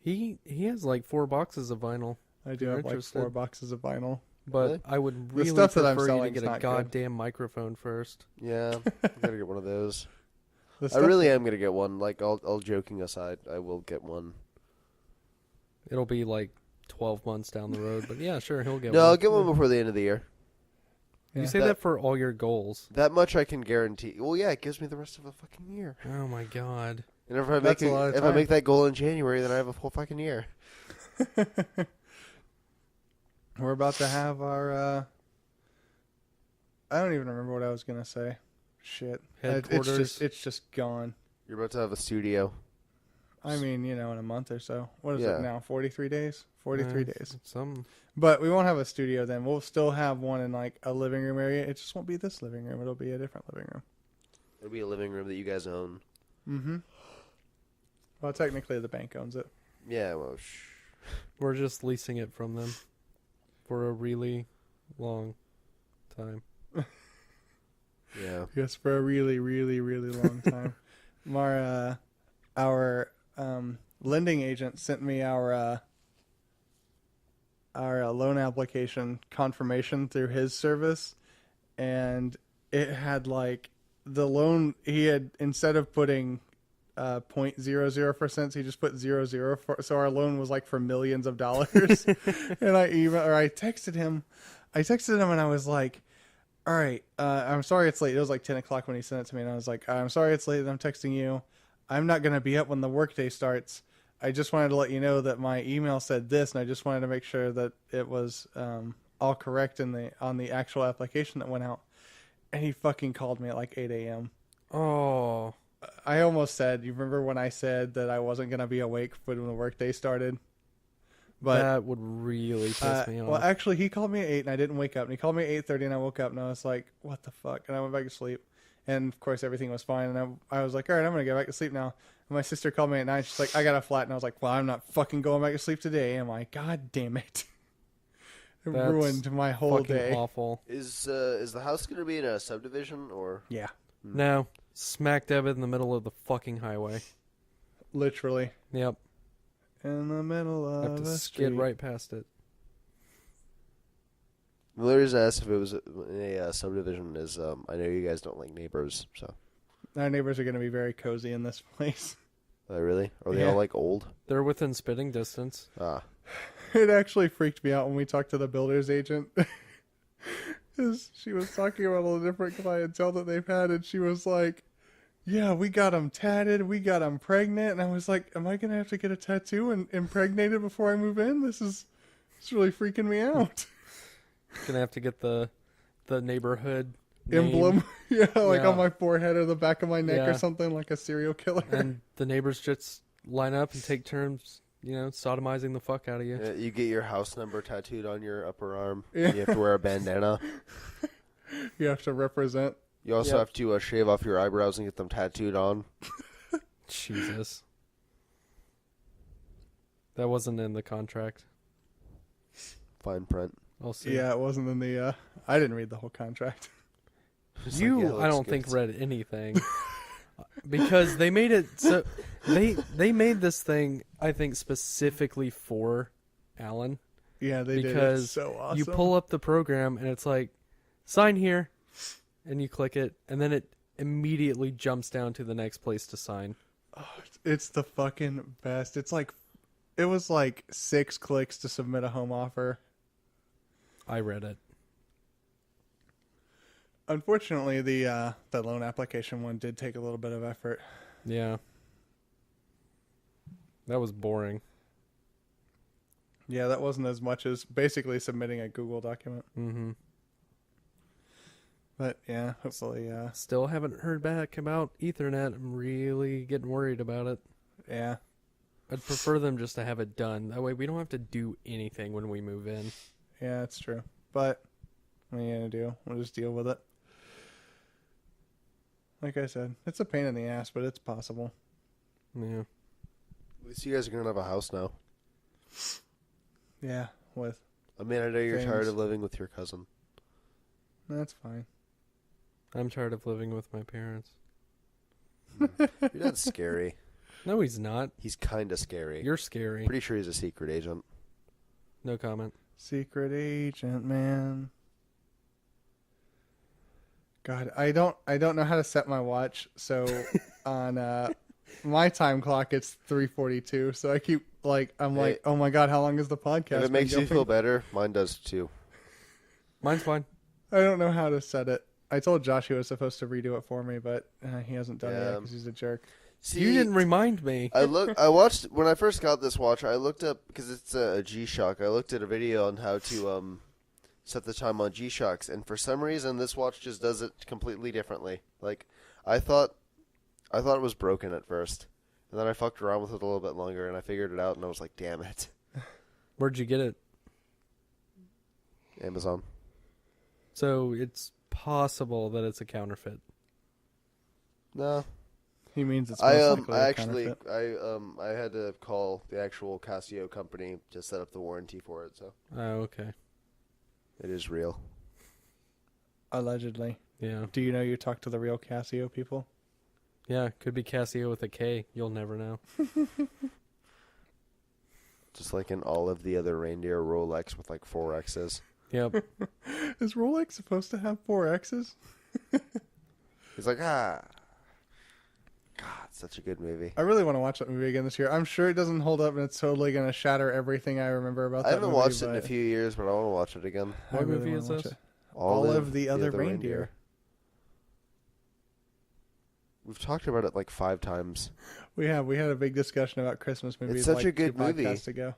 He has like 4 boxes of vinyl, I do You're have like interested? 4 boxes of vinyl. but Really? I would The really stuff that I'm prefer you to selling's get a not good. goddamn microphone first. yeah, I gotta get one of those. The I stuff, really am gonna get one. Like, all joking aside, I will get one. It'll be like 12 months down the road, but yeah, sure, he'll get No, one. I'll get one before the end of the year. Yeah. You say that for all your goals. That much I can guarantee. Well, yeah, it gives me the rest of a fucking year. Oh my god. And if I make That's a lot of if I time. make that goal in January, then I have a whole fucking year. We're about to have our. I don't even remember what I was gonna say. Shit. Headquarters. It's just gone. You're about to have a studio. I mean, in a month or so. What is Yeah. it now? 43 days? 43 days. Some. But we won't have a studio then. We'll still have one in like a living room area. It just won't be this living room. It'll be a different living room. It'll be a living room that you guys own. Mm-hmm. Well, technically the bank owns it. Yeah, well, We're just leasing it from them for a really long time. yeah. Yes, for a really, really, really long time. Our lending agent sent me our loan application confirmation through his service, and it had like the loan he had, instead of putting 0.00%, he just put 00 for, so our loan was like for millions of dollars. And I texted him and I was like, all right, I'm sorry it's late. It was like 10 o'clock when he sent it to me, and I was like, I'm sorry it's late, I'm texting you. I'm not going to be up when the workday starts. I just wanted to let you know that my email said this, and I just wanted to make sure that it was all correct on the actual application that went out. And he fucking called me at like 8 a.m. Oh. I almost said, you remember when I said that I wasn't going to be awake when the workday started? But That would really piss me off. well, actually, he called me at 8 and I didn't wake up. And he called me at 8:30 and I woke up and I was like, what the fuck? And I went back to sleep. And of course, everything was fine. And I was like, all right, I'm gonna go back to sleep now. And my sister called me at night. She's like, I got a flat, and I was like, well, I'm not fucking going back to sleep today. And I'm like, God damn it! It That's ruined my whole Fucking day. awful. Is the house gonna be in a subdivision or? Yeah, No, smack dab in the middle of the fucking highway. literally Yep. in the middle I have of to the skid street. right past it. The only reason I asked if it was in a subdivision is I know you guys don't like neighbors, so. Our neighbors are gonna be very cozy in this place. Oh, really? Are they Yeah. all like old? They're within spitting distance. Ah, It actually freaked me out when we talked to the builder's agent. 'Cause she was talking about all the different clientele that they've had, and she was like, yeah, we got them tatted, we got them pregnant. And I was like, am I going to have to get a tattoo and impregnated before I move in? It's really freaking me out. Gonna have to get the neighborhood name, Emblem. Yeah, like Yeah. on my forehead or the back of my neck Yeah. or something, like a serial killer. and the neighbors just line up and take turns, sodomizing the fuck out of you. yeah, you get your house number tattooed on your upper arm. Yeah. You have to wear a bandana. You have to represent. You also Yep. have to shave off your eyebrows and get them tattooed on. Jesus. That wasn't in the contract. Fine print. I'll see. Yeah, it wasn't in the. I didn't read the whole contract. It's You, like, yeah, it I looks don't good. think read anything because they made it so they made this thing I think specifically for Alan Yeah, they did. It's because so awesome. you pull up the program and it's like sign here, and you click it and then it immediately jumps down to the next place to sign. It's the fucking best. It was like 6 clicks to submit a home offer. I read it. Unfortunately, the loan application one did take a little bit of effort. Yeah, that was boring. Yeah, that wasn't as much as basically submitting a Google document. Mm-hmm. But yeah, hopefully, Still haven't heard back about Ethernet. I'm really getting worried about it. yeah, I'd prefer them just to have it done. That way we don't have to do anything when we move in. yeah, it's true. But what are you gonna do? We'll just deal with it. Like I said, it's a pain in the ass, but it's possible. Yeah. At least you guys are gonna have a house now. Yeah, with I mean, I know you're tired Things. of living with your cousin. that's fine. I'm tired of living with my parents. Your dad's scary. No, he's not. He's kind of scary. You're scary. Pretty sure he's a secret agent. No comment. Secret agent, man. God, I don't know how to set my watch. So on my time clock, it's 3:42. So I keep I'm Hey. like, oh my God, how long is the podcast? If it been makes you going? feel better, mine does too. Mine's fine. I don't know how to set it. I told Josh he was supposed to redo it for me, but he hasn't done it yet Yeah. because he's a jerk. See, You didn't remind me. I watched when I first got this watch. I looked up because it's a G-Shock. I looked at a video on how to set the time on G-Shocks, and for some reason, this watch just does it completely differently. Like I thought it was broken at first, and then I fucked around with it a little bit longer, and I figured it out, and I was like, "Damn it, Where'd you get it? Amazon." So it's possible that it's a counterfeit. No, He means it's I most likely I a actually counterfeit. I had to call the actual Casio company to set up the warranty for it, so Oh, okay. it is real. Allegedly. Yeah. Do you know you talk to the real Casio people? Yeah, could be Casio with a K. You'll never know. Just like in all of the other reindeer Rolex with like 4 X's. Yep. Is Rolex supposed to have 4 X's? He's like, God, such a good movie. I really want to watch that movie again this year. I'm sure it doesn't hold up, and it's totally going to shatter everything I remember about that I haven't movie, watched it in a but few years, but I want to watch it again. I What really movie wanna is watch this? it. All of the other reindeer. We've talked about it like 5 times. We had a big discussion about Christmas movies. such like a good 2 movie. podcasts ago,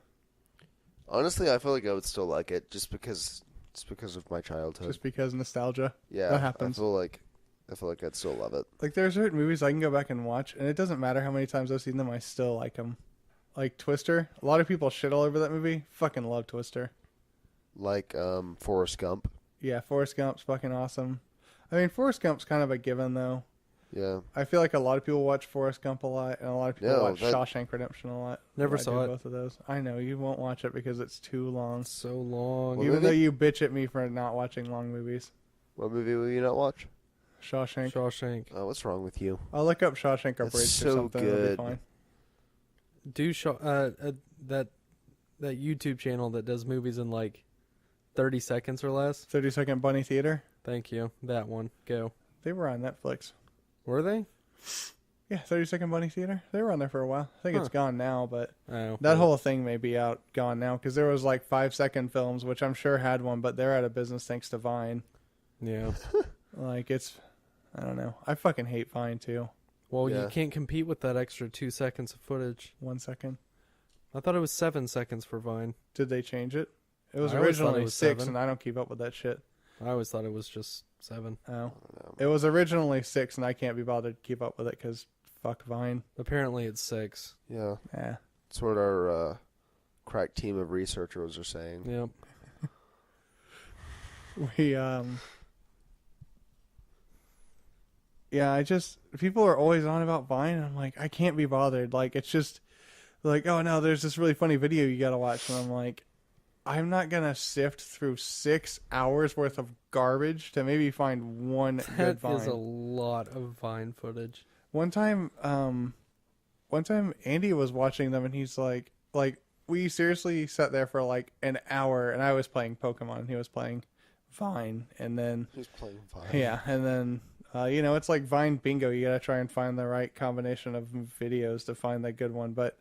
Honestly, I feel like I would still like it just because of my childhood. just because nostalgia. Yeah, that happens. I feel like I'd still love it. Like there's certain movies I can go back and watch, and it doesn't matter how many times I've seen them, I still like them. Like Twister. A lot of people shit all over that movie. Fucking love Twister. Like Forrest Gump. Yeah, Forrest Gump's fucking awesome. I mean, Forrest Gump's kind of a given, though. Yeah. I feel like a lot of people watch Forrest Gump a lot, and a lot of people No, watch that- Shawshank Redemption a lot. Never I saw do it. both of those. I know you won't watch it because it's too long. So long. What Even movie? though you bitch at me for not watching long movies. What movie will you not watch? Shawshank. Shawshank. Oh, what's wrong with you? I'll look up Shawshank That's Abridged or so something. It'll be good. fine. Do that YouTube channel that does movies in like 30 seconds or less. 30-Second Bunny Theater. Thank you. That one. Go. They were on Netflix. Were they? Yeah, 30-Second Bunny Theater. They were on there for a while. I think it's Huh. gone now, but Oh. that whole thing may be gone now because there was like 5-second films, which I'm sure had one, but they're out of business thanks to Vine. Yeah. Like I don't know. I fucking hate Vine too. Well, Yeah. you can't compete with that extra 2 seconds of footage. 1 second. I thought it was 7 seconds for Vine. Did they change it? It was I always thought it originally was 6, 7. and I don't keep up with that shit. I always thought it was just 7. Oh, I don't know. it was originally 6, and I can't be bothered to keep up with it because fuck Vine. Apparently it's 6. Yeah. Yeah. That's what our crack team of researchers are saying. Yep. We yeah, people are always on about Vine, and I'm like, I can't be bothered. Like, it's just like, oh no, there's this really funny video you gotta watch, and I'm like, I'm not gonna sift through 6 hours worth of garbage to maybe find one good That Vine. is a lot of Vine footage. One time Andy was watching them, and he's like we seriously sat there for like an hour, and I was playing Pokemon, and he was playing Vine, and then Who's playing Vine? yeah, and then it's like Vine bingo. You gotta try and find the right combination of videos to find the good one. But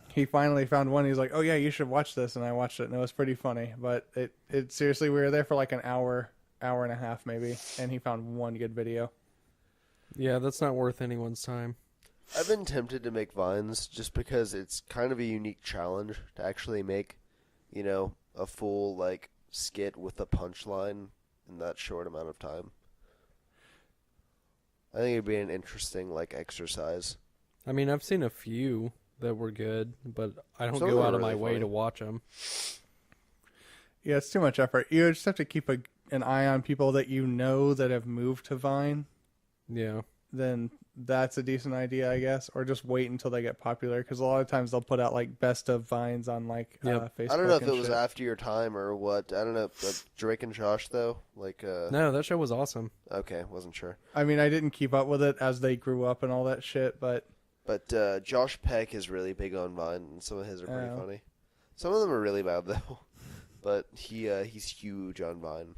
he finally found one. He's like, "Oh yeah, you should watch this," and I watched it, and it was pretty funny. But it seriously, we were there for like an hour and a half maybe, and he found one good video. Yeah, that's not worth anyone's time. I've been tempted to make Vines just because it's kind of a unique challenge to actually make, a full like skit with a punchline in that short amount of time. I think it'd be an interesting like exercise. I mean, I've seen a few that were good, but I don't Some of go them out are of my really way funny. to watch them. Yeah, it's too much effort. You just have to keep an eye on people that you know that have moved to Vine. Yeah. Then that's a decent idea, I guess. Or just wait until they get popular, because a lot of times they'll put out like best of Vines on like Yep. Facebook. I don't know if and it was shit. after your time or what. I don't know. Drake and Josh though, like No, that show was awesome. okay, wasn't sure. I mean, I didn't keep up with it as they grew up and all that shit, but But Josh Peck is really big on Vine, and some of his are pretty Oh. funny. Some of them are really bad though. But he's huge on Vine.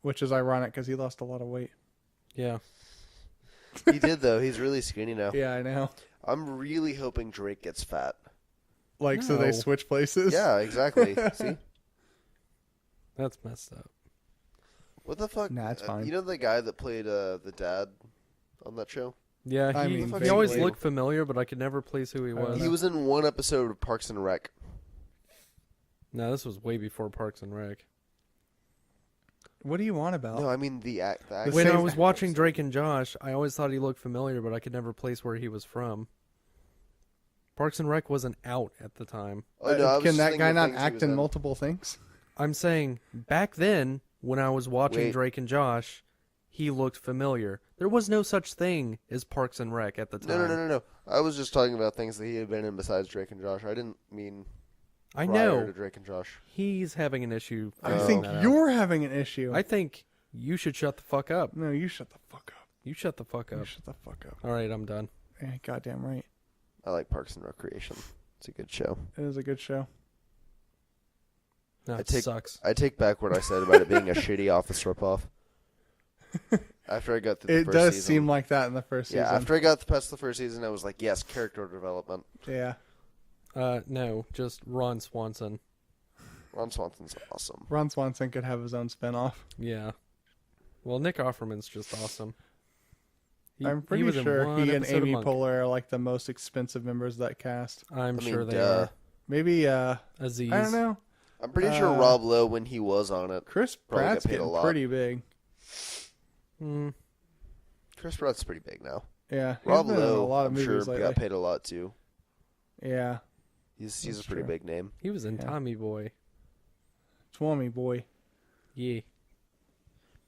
which is ironic because he lost a lot of weight. Yeah. He did though. He's really skinny now. Yeah, I know. I'm really hoping Drake gets fat. Like, so they No. switch places. Yeah, exactly. See, That's messed up. what the fuck? Nah, it's fine. You know the guy that played the dad on that show? Yeah, I he, mean, he always vaguely. looked familiar, but I could never place who he I don't was. know. He was in one episode of Parks and Rec. No, this was way before Parks and Rec. What do you want about? No, I mean the act. The actor. When I same- was watching Drake and Josh, I always thought he looked familiar, but I could never place where he was from. Parks and Rec wasn't out at the time. Oh, no, I was Can just that thinking guy of not things he act was in multiple things? I'm saying back then, when I was watching Wait. Drake and Josh, he looked familiar. There was no such thing as Parks and Rec at the time. No. I was just talking about things that he had been in besides Drake and Josh. I didn't mean I prior know to Drake and Josh. he's having an issue. I Oh. think figuring that out. you're having an issue. I think you should shut the fuck up. No, you shut the fuck up. You shut the fuck You up. shut the fuck up. All right, I'm done. Yeah, goddamn right. I like Parks and Recreation. It's a good show. It is a good show. No, I it take- sucks. I take back what I said about it being a shitty Office ripoff. After I got through the It first does season. seem like that in the first Yeah, season. after I got past the first season, I was like, yes, character development. Yeah. No, just Ron Swanson. Ron Swanson's awesome. Ron Swanson could have his own spinoff. Yeah. Well, Nick Offerman's just awesome. I'm he pretty was in sure one he and episode of Amy Monk. Poehler are like the most expensive members of that cast. I'm I mean, sure they duh. are. Maybe Aziz. I don't know. I'm pretty sure Rob Lowe, when he was on it, Chris Probably Pratt's get paid a getting lot. pretty big. Mm, Chris Pratt's pretty big now. Yeah, he's Rob been in a Lowe, lot of I'm sure, movies lately. got paid a lot too. Yeah, He's That's a pretty true. big name. he was in Yeah. Tommy Boy. Swami boy. Yeah.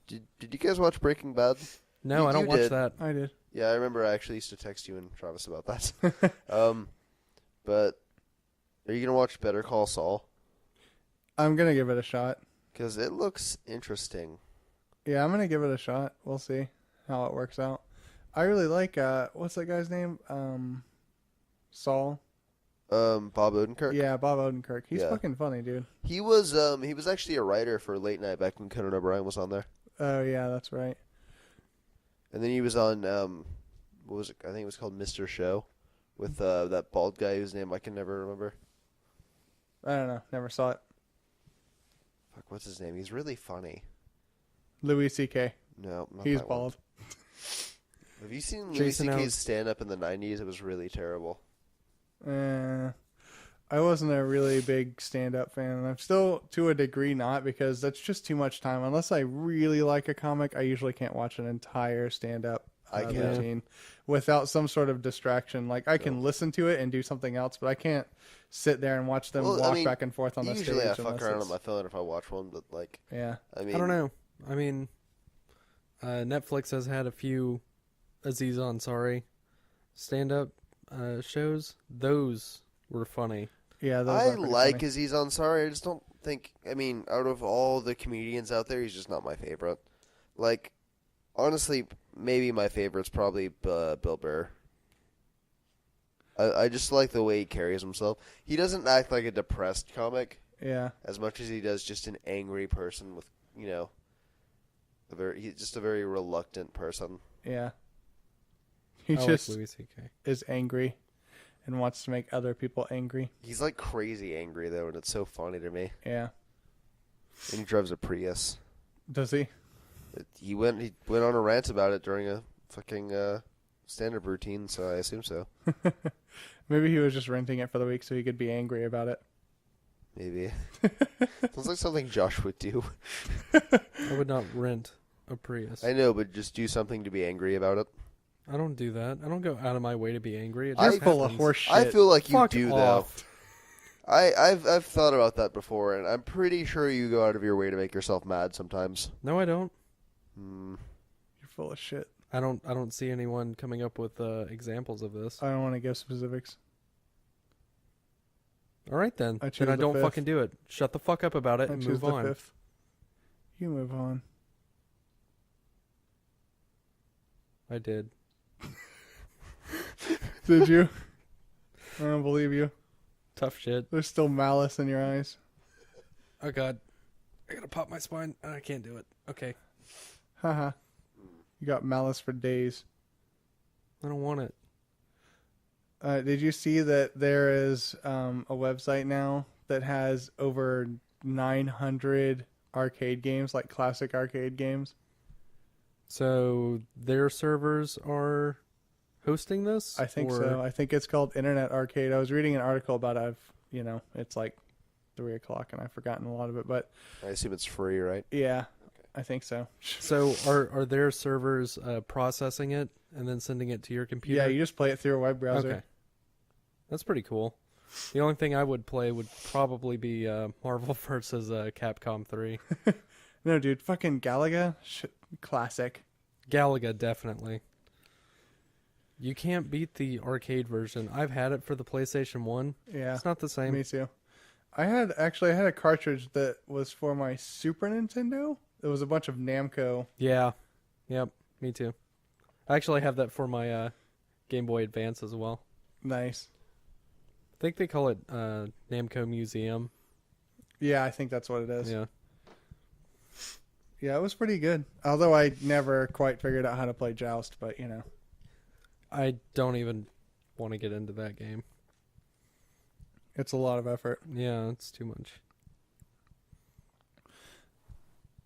Did you guys watch Breaking Bad? No, I don't You watch did. that. I did. Yeah, I remember I actually used to text you and Travis about that. But are you gonna watch Better Call Saul? I'm gonna give it a shot. Because it looks interesting. Yeah, I'm gonna give it a shot. We'll see how it works out. I really like what's that guy's name? Saul. Bob Odenkirk. Yeah, Bob Odenkirk. He's Yeah. fucking funny, dude. He was actually a writer for Late Night back when Conan O'Brien was on there. Oh yeah, that's right. And then he was on what was it? I think it was called Mr. Show with that bald guy whose name I can never remember. I don't know. Never saw it. Fuck, what's his name? He's really funny. Louis C.K. No, not He's that one. bald. Have you seen Louis Jason C.K.'s Allen. stand-up in the 90s? It was really terrible. I wasn't a really big stand-up fan, and I'm still to a degree not, because that's just too much time. Unless I really like a comic, I usually can't watch an entire stand-up I can. routine without some sort of distraction. Like I can listen to it and do something else, but I can't sit there and watch them Well, I walk mean, back and forth on the stage. Usually I fuck unless around it's- on my phone if I watch one, but like, Yeah, I mean, I don't know. I mean, Netflix has had a few Aziz Ansari stand-up shows. Those were funny. yeah. Those I are pretty like funny. Aziz Ansari. I just don't think. I mean, out of all the comedians out there, he's just not my favorite. Like, honestly, maybe my favorite's probably Bill Burr. I just like the way he carries himself. He doesn't act like a depressed comic Yeah, as much as he does just an angry person with, he's just a very reluctant person. yeah. He I just like Louis C.K. is angry and wants to make other people angry. He's like crazy angry though, and it's so funny to me. Yeah. And he drives a Prius. Does he? He went on a rant about it during a fucking stand-up routine, so I assume so. Maybe he was just renting it for the week so he could be angry about it. Maybe. Sounds like something Josh would do. I would not rent a Prius. I know, but just do something to be angry about it. I don't do that. I don't go out of my way to be angry. It You're just full of happens. horse shit. I feel like you Fuck do off. though. I've thought about that before, and I'm pretty sure you go out of your way to make yourself mad sometimes. No, I don't. You're full of shit. I don't see anyone coming up with examples of this. I don't want to give specifics. All right then. I choose Then I the don't fifth. fucking do it. Shut the fuck up about it I and choose move the on. fifth. You move on. I did. Did you? I don't believe you. Tough shit. There's still malice in your eyes. Oh god. I gotta pop my spine. I can't do it. Okay. Haha. You got malice for days. I don't want it. Did you see that there is a website now that has over 900 arcade games, like classic arcade games? So their servers are hosting this? I think Or- so. I think it's called Internet Arcade. I was reading an article about it. It's like 3 o'clock and I've forgotten a lot of it, but I assume it's free, right? yeah, I think so. So are their servers processing it and then sending it to your computer? Yeah, you just play it through a web browser. Okay. That's pretty cool. The only thing I would play would probably be Marvel versus Capcom 3. No, dude, fucking Galaga, classic. Galaga, definitely. You can't beat the arcade version. I've had it for the PlayStation 1. Yeah, It's not the same. me too. I had a cartridge that was for my Super Nintendo. It was a bunch of Namco. Yeah. Yep. Me too. I actually have that for my Game Boy Advance as well. Nice. I think they call it Namco Museum. Yeah, I think that's what it is. Yeah. Yeah, it was pretty good. Although I never quite figured out how to play Joust, but I don't even want to get into that game. it's a lot of effort. Yeah, it's too much.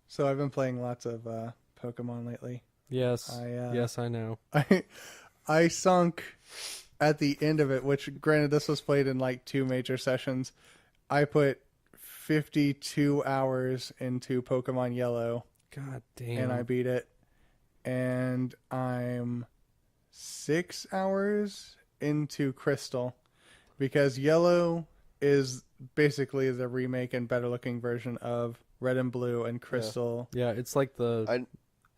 So I've been playing lots of Pokemon lately. Yes. I Yes, I know. I sunk at the end of it, which granted this was played in like 2 major sessions. I put 52 hours into Pokemon Yellow God damn. and I beat it. And I'm 6 hours into Crystal because Yellow is basically the remake and better looking version of Red and Blue and Crystal. Yeah, it's like I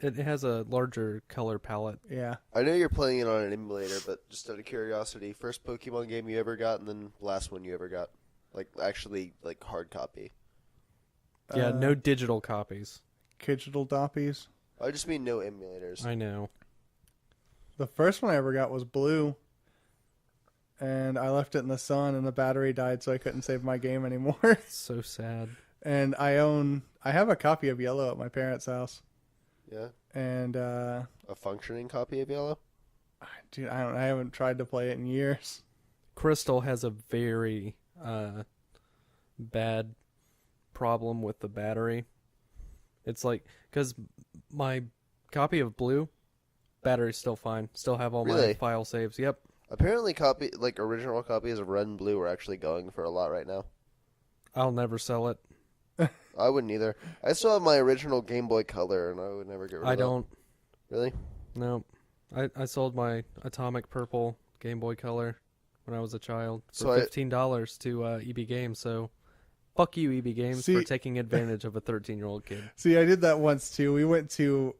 it has a larger color palette. Yeah. I know you're playing it on an emulator, but just out of curiosity, first Pokemon game you ever got, and then last one you ever got, like actually like hard copy. Yeah, no digital copies. Digital Doppies. I just mean no emulators. I know. The first one I ever got was Blue. And I left it in the sun and the battery died, so I couldn't save my game anymore. It's so sad. And I have a copy of Yellow at my parents' house. Yeah, And a functioning copy of Yellow. dude, I haven't tried to play it in years. Crystal has a very bad problem with the battery. It's like, because my copy of Blue, battery's still fine. Still have all my Really? file saves. Yep. Apparently, original copies of Red and Blue are actually going for a lot right now. I'll never sell it. I wouldn't either. I still have my original Game Boy Color, and I would never get rid of I that. don't. Really? No. I sold my Atomic Purple Game Boy Color when I was a child So for $15 to EB Games, so fuck you, EB Games, for See- taking advantage of a 13-year-old kid. See, I did that once too. We went to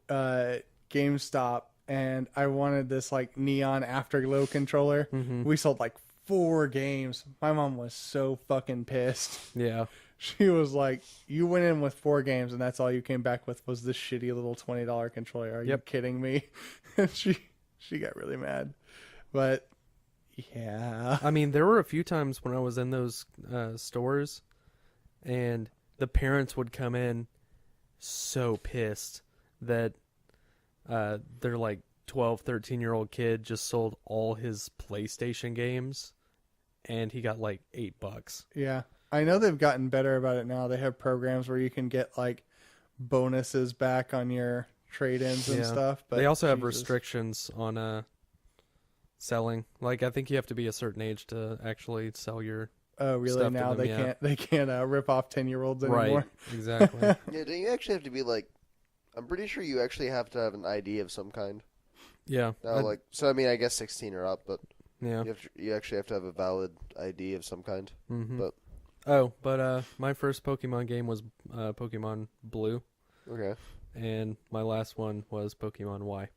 GameStop and I wanted this like neon afterglow controller. Mm-hmm. We sold like 4 games. My mom was so fucking pissed. Yeah. She was like, "You went in with 4 games and that's all you came back with was this shitty little $20 controller. Are you Yep. kidding me?" And she got really mad. But yeah. I mean, there were a few times when I was in those stores and the parents would come in so pissed that their like 12, 13-year-old kid just sold all his PlayStation games and he got like $8. Yeah. I know they've gotten better about it now. They have programs where you can get like bonuses back on your trade-ins and Yeah. stuff. But They also have Jesus. restrictions on selling. Like, I think you have to be a certain age to actually sell your Oh, really? stuff to Now them, they yeah. can't rip off 10-year-olds anymore. right. Exactly. Yeah, don't you actually have to be like... I'm pretty sure you actually have to have an ID of some kind. Yeah. Now, I mean, I guess 16 or up, but yeah. you actually have to have a valid ID of some kind. Mm-hmm. But My first Pokemon game was Pokemon Blue, okay. and my last one was Pokemon Y.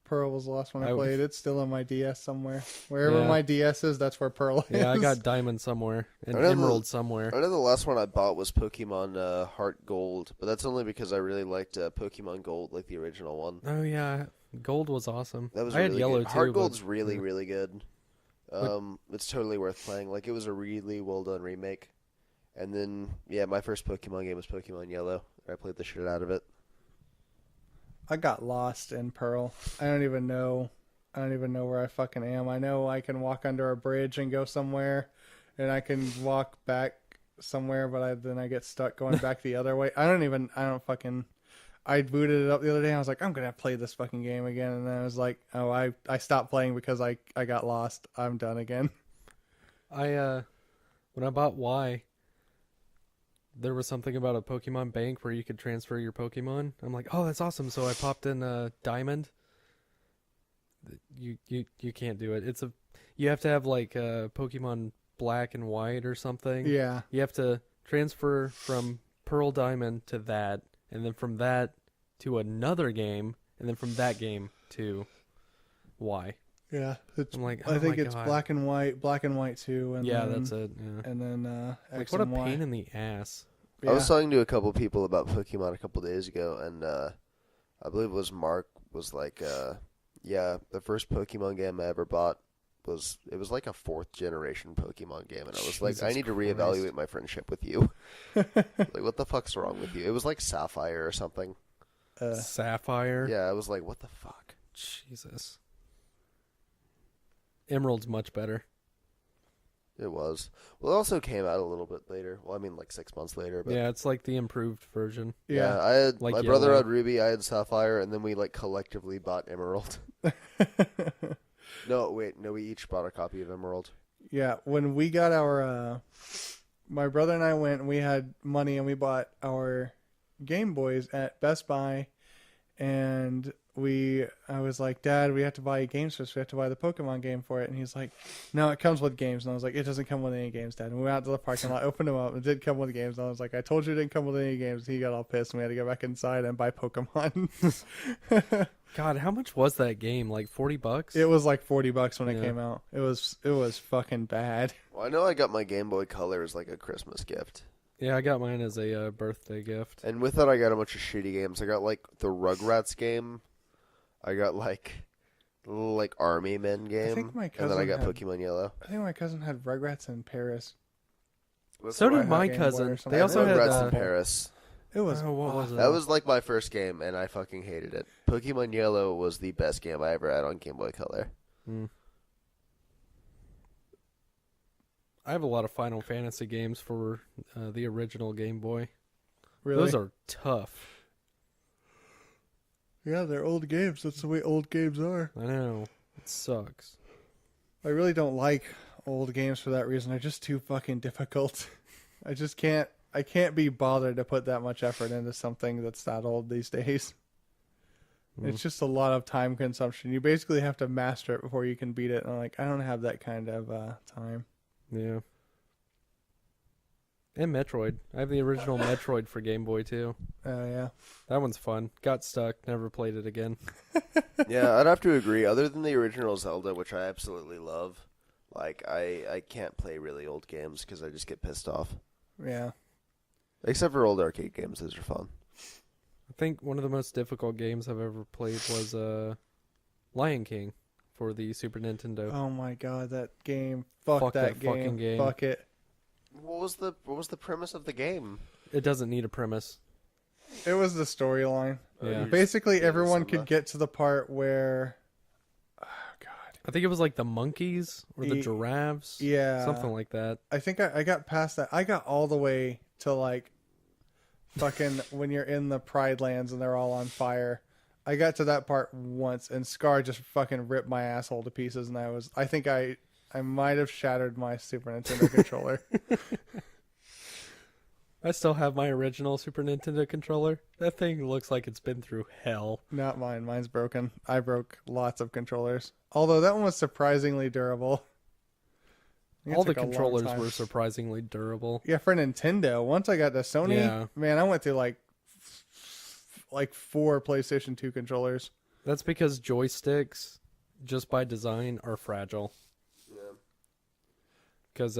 Pearl was the last one I I- played. It's still on my DS somewhere. Wherever Yeah. my DS is, that's where Pearl is. Yeah, I got Diamond somewhere and I know the- Emerald somewhere. I know the last one I bought was Pokemon Heart Gold, but that's only because I really liked Pokemon Gold, like the original one. Oh yeah, Gold was awesome. That was I had really Yellow good. too. Heart but- Gold's really, yeah. really good. It's totally worth playing. Like, it was a really well done remake. And then, yeah, my first Pokemon game was Pokemon Yellow. I played the shit out of it. I got lost in Pearl. I don't even know where I fucking am. I know I can walk under a bridge and go somewhere, and I can walk back somewhere, but then I get stuck going back the other way. I booted it up the other day. And I was like, I'm gonna play this fucking game again, and then I was like, oh, I stopped playing because I got lost. I'm done again. When I bought Y, there was something about a Pokemon bank where you could transfer your Pokemon. I'm like, oh, that's awesome. So I popped in Diamond. You can't do it. You have to have like Pokemon Black and White or something. Yeah, You have to transfer from Pearl Diamond to that, and then from that to another game, and then from that game to Y. yeah. I'm like, I oh think my it's God. Black and White too. And Yeah, then, that's it. Yeah. And then Like, X what a and Y. pain in the ass. Yeah. I was talking to a couple people about Pokemon a couple days ago, and I believe it was Mark was like, yeah, the first Pokemon game I ever bought was like a 4th generation Pokemon game, and I was like, I Jesus need to Christ. reevaluate my friendship with you. Like, what the fuck's wrong with you? It was like Sapphire or something. Sapphire. Yeah, I was like, what the fuck? Jesus. Emerald's much better. It was. Well, it also came out a little bit later. Well, I mean, like 6 months later. But Yeah, it's like the improved version. yeah, Yeah. I had Like my brother Yellow. had Ruby, I had Sapphire, and then we like collectively bought Emerald. No, wait, no, we each bought a copy of Emerald. Yeah, when we got our, my brother and I went and we had money and we bought our Game Boys at Best Buy, and I was like, Dad, we have to buy games first. We have to buy the Pokemon game for it. And he's like, no, it comes with games. And I was like, it doesn't come with any games, Dad. And we went out to the parking lot, opened them up, and it did come with games. And I was like, I told you it didn't come with any games. And he got all pissed, and we had to go back inside and buy Pokemon. God, how much was that game? Like $40? It was like $40 when it Yeah. came out. It was fucking bad. Well, I know I got my Game Boy Color as like a Christmas gift. Yeah, I got mine as a birthday gift. And with that, I got a bunch of shitty games. I got like the Rugrats game. I got like Army Men game. think my and then I cousin got had- Pokemon Yellow. I think my cousin had Rugrats in Paris. So what I did my had Game Boy or cousin. something. They I also had Rugrats in Paris. It was Oh, what was it? That was like my first game, and I fucking hated it. Pokemon Yellow was the best game I ever had on Game Boy Color. Mm. I have a lot of Final Fantasy games for the original Game Boy. really. Those are tough. Yeah, they're old games. That's the way old games are. I know. It sucks. I really don't like old games for that reason. They're just too fucking difficult. I just can't. I can't be bothered to put that much effort into something that's that old these days. Mm. It's just a lot of time consumption. You basically have to master it before you can beat it. And I'm like, I don't have that kind of time. Yeah. And Metroid. I have the original Metroid for Game Boy too. Oh yeah. That one's fun. Got stuck. Never played it again. Yeah, I'd have to agree. Other than the original Zelda, which I absolutely love, like I can't play really old games because I just get pissed off. Yeah. Except for old arcade games, those are fun. I think one of the most difficult games I've ever played was Lion King for the Super Nintendo. Oh my god, that game. Fuck, Fuck that that fucking game. Fuck it. What was the premise of the game? It doesn't need a premise. It was the storyline. Yeah. Basically, Yeah, everyone Simba. could get to the part where. Oh god. I think it was like the monkeys or the Ye- giraffes. Yeah. Something like that. I think I got past that. I got all the way to like fucking when you're in the Pride Lands and they're all on fire. I got to that part once and Scar just fucking ripped my asshole to pieces and I think I might have shattered my Super Nintendo controller. I still have my original Super Nintendo controller. That thing looks like it's been through hell. Not mine. Mine's broken. I broke lots of controllers. Although that one was surprisingly durable. I think it All the took a long controllers time. were surprisingly durable. Yeah, for Nintendo. Once I got to Sony, Yeah. man, I went through like 4 PlayStation 2 controllers. That's because joysticks, just by design, are fragile. Yeah. Because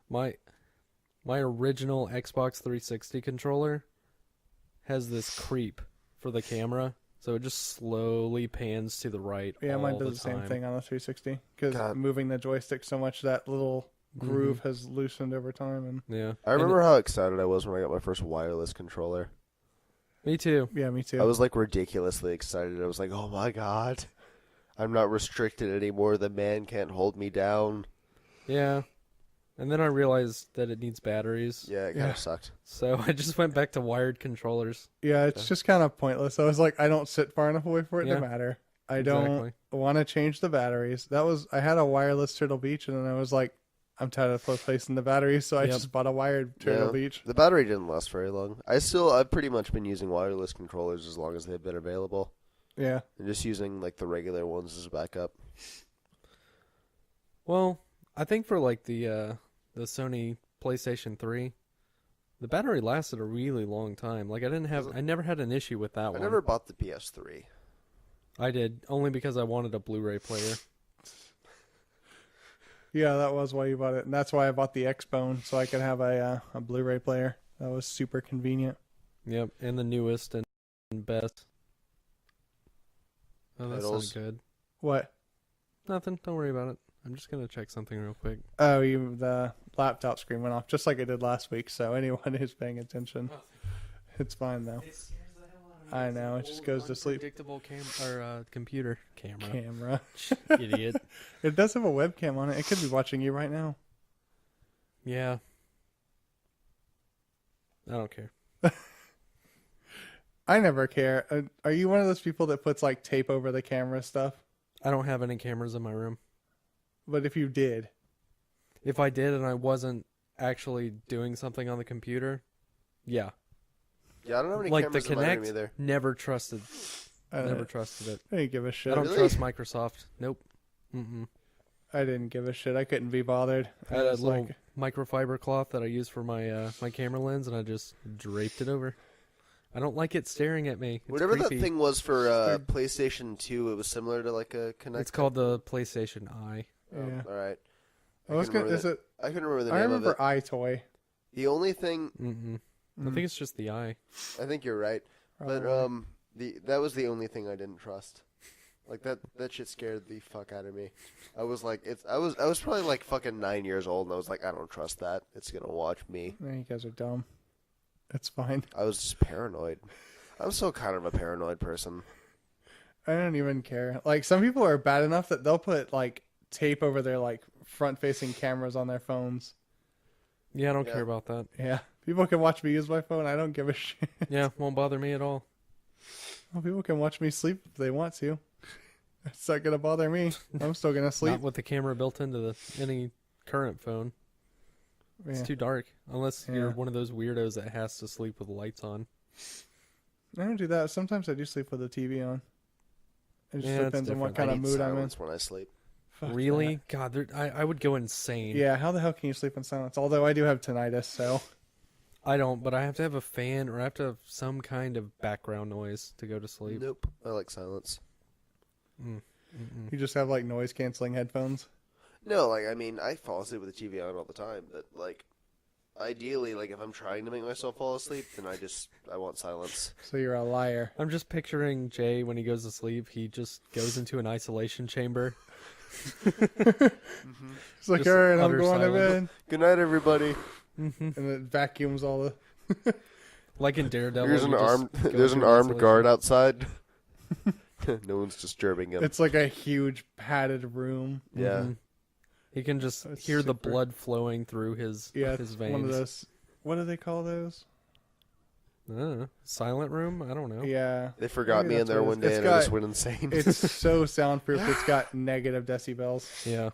my original Xbox 360 controller has this creep for the camera, so it just slowly pans to the right. Yeah, all mine does the time. same thing on the 360 because God. moving the joystick so much that little groove has loosened over time. And Yeah, I remember how excited I was when I got my first wireless controller. me too. yeah, me too. I was like ridiculously excited. I was like, "Oh my god, I'm not restricted anymore. The man can't hold me down." Yeah, and then I realized that it needs batteries, Yeah, it kind Yeah. of sucked. so I just went back to wired controllers. yeah, it's just kind of pointless. I was like, I don't sit far enough away for it Yeah. to matter. I don't Exactly. want to change the batteries. I had a wireless Turtle Beach, and then I was like, I'm tired of replacing the batteries, so I Yep. just bought a wired Turtle Yeah. Beach. The battery didn't last very long. I've pretty much been using wireless controllers as long as they've been available, Yeah, and just using like the regular ones as a backup. Well, I think for like the Sony PlayStation 3, the battery lasted a really long time. Like I never had an issue with that I one. never bought the PS3. I did, only because I wanted a Blu-ray player. yeah, that was why you bought it, and that's why I bought the Xbone so I could have a Blu-ray player. That was super convenient. Yep, and the newest and best. Oh, that Titles. sounded good. What? Nothing. Don't worry about it. I'm just gonna check something real quick. Oh, the laptop screen went off just like it did last week. So anyone who's paying attention, it's fine though. It scares the hell out of I know, it just goes to sleep. Predictable computer camera. Camera. Idiot. It does have a webcam on it. It could be watching you right now. Yeah. I don't care. I never care. Are you one of those people that puts like tape over the camera stuff? I don't have any cameras in my room. But if you did, If I did and I wasn't actually doing something on the computer, yeah. Yeah, I don't have any Like the cameras in my room Kinect, either. never trusted. Never trusted it. I didn't give a shit. I don't Really? trust Microsoft. Nope. Mm-mm. I didn't give a shit. I couldn't be bothered. I had a was little microfiber cloth that I use for my my camera lens, and I just draped it over. I don't like it staring at me. It's Whatever creepy. that thing was for PlayStation 2, it was similar to like a Kinect. It's called the PlayStation Eye. yeah. All right. I was gonna. Is it? I couldn't remember the I name of remember it. iToy. The only thing, Mm-mm. I Mm. think it's just the Eye. I think you're right, but Probably. that was the only thing I didn't trust. Like that shit scared the fuck out of me. I was like, I was probably like fucking 9 years old, and I was like, I don't trust that. It's gonna watch me. Man, you guys are dumb. It's fine. I was just paranoid. I'm still kind of a paranoid person. I don't even care. Like some people are bad enough that they'll put like tape over their like front-facing cameras on their phones. Yeah, I don't Yeah. care about that. Yeah, people can watch me use my phone. I don't give a shit. Yeah, won't bother me at all. Well, people can watch me sleep if they want to. It's not gonna bother me. I'm still gonna sleep. Not with the camera built into any current phone. It's Yeah. too dark. Unless Yeah. you're one of those weirdos that has to sleep with the lights on. I don't do that. Sometimes I do sleep with the TV on. It just Yeah, it's depends on what different. kind of mood I'm in. Silence when I sleep. Fuck Really? God, I would go insane. that. Yeah, how the hell can you sleep in silence? Although I do have tinnitus, so I don't, but I have to have a fan or I have to have some kind of background noise to go to sleep. Nope. I like silence. Mm-mm. you just have like noise canceling headphones. No, like I mean, I fall asleep with the TV on all the time, but like, ideally, like if I'm trying to make myself fall asleep, then I want silence. So you're a liar. I'm just picturing Jay when he goes to sleep. He just goes into an isolation chamber. It's like, Just all right, I'm utter going to silence. bed, Good night, everybody. Mm-hmm. and it vacuums all the. Like in Daredevil. There's an you just armed go there's an through armed isolation. guard outside. No one's disturbing him. It's like a huge padded room. Yeah. Mhm. He can just It's hear the super- blood flowing through his Yeah, his it's veins. one of those. What do they call those? I don't know. Silent room? I don't know. Yeah, They forgot Maybe me in that's there what one it day is. and It's I just got- went insane. it's so soundproof. It's got negative decibels. Yeah.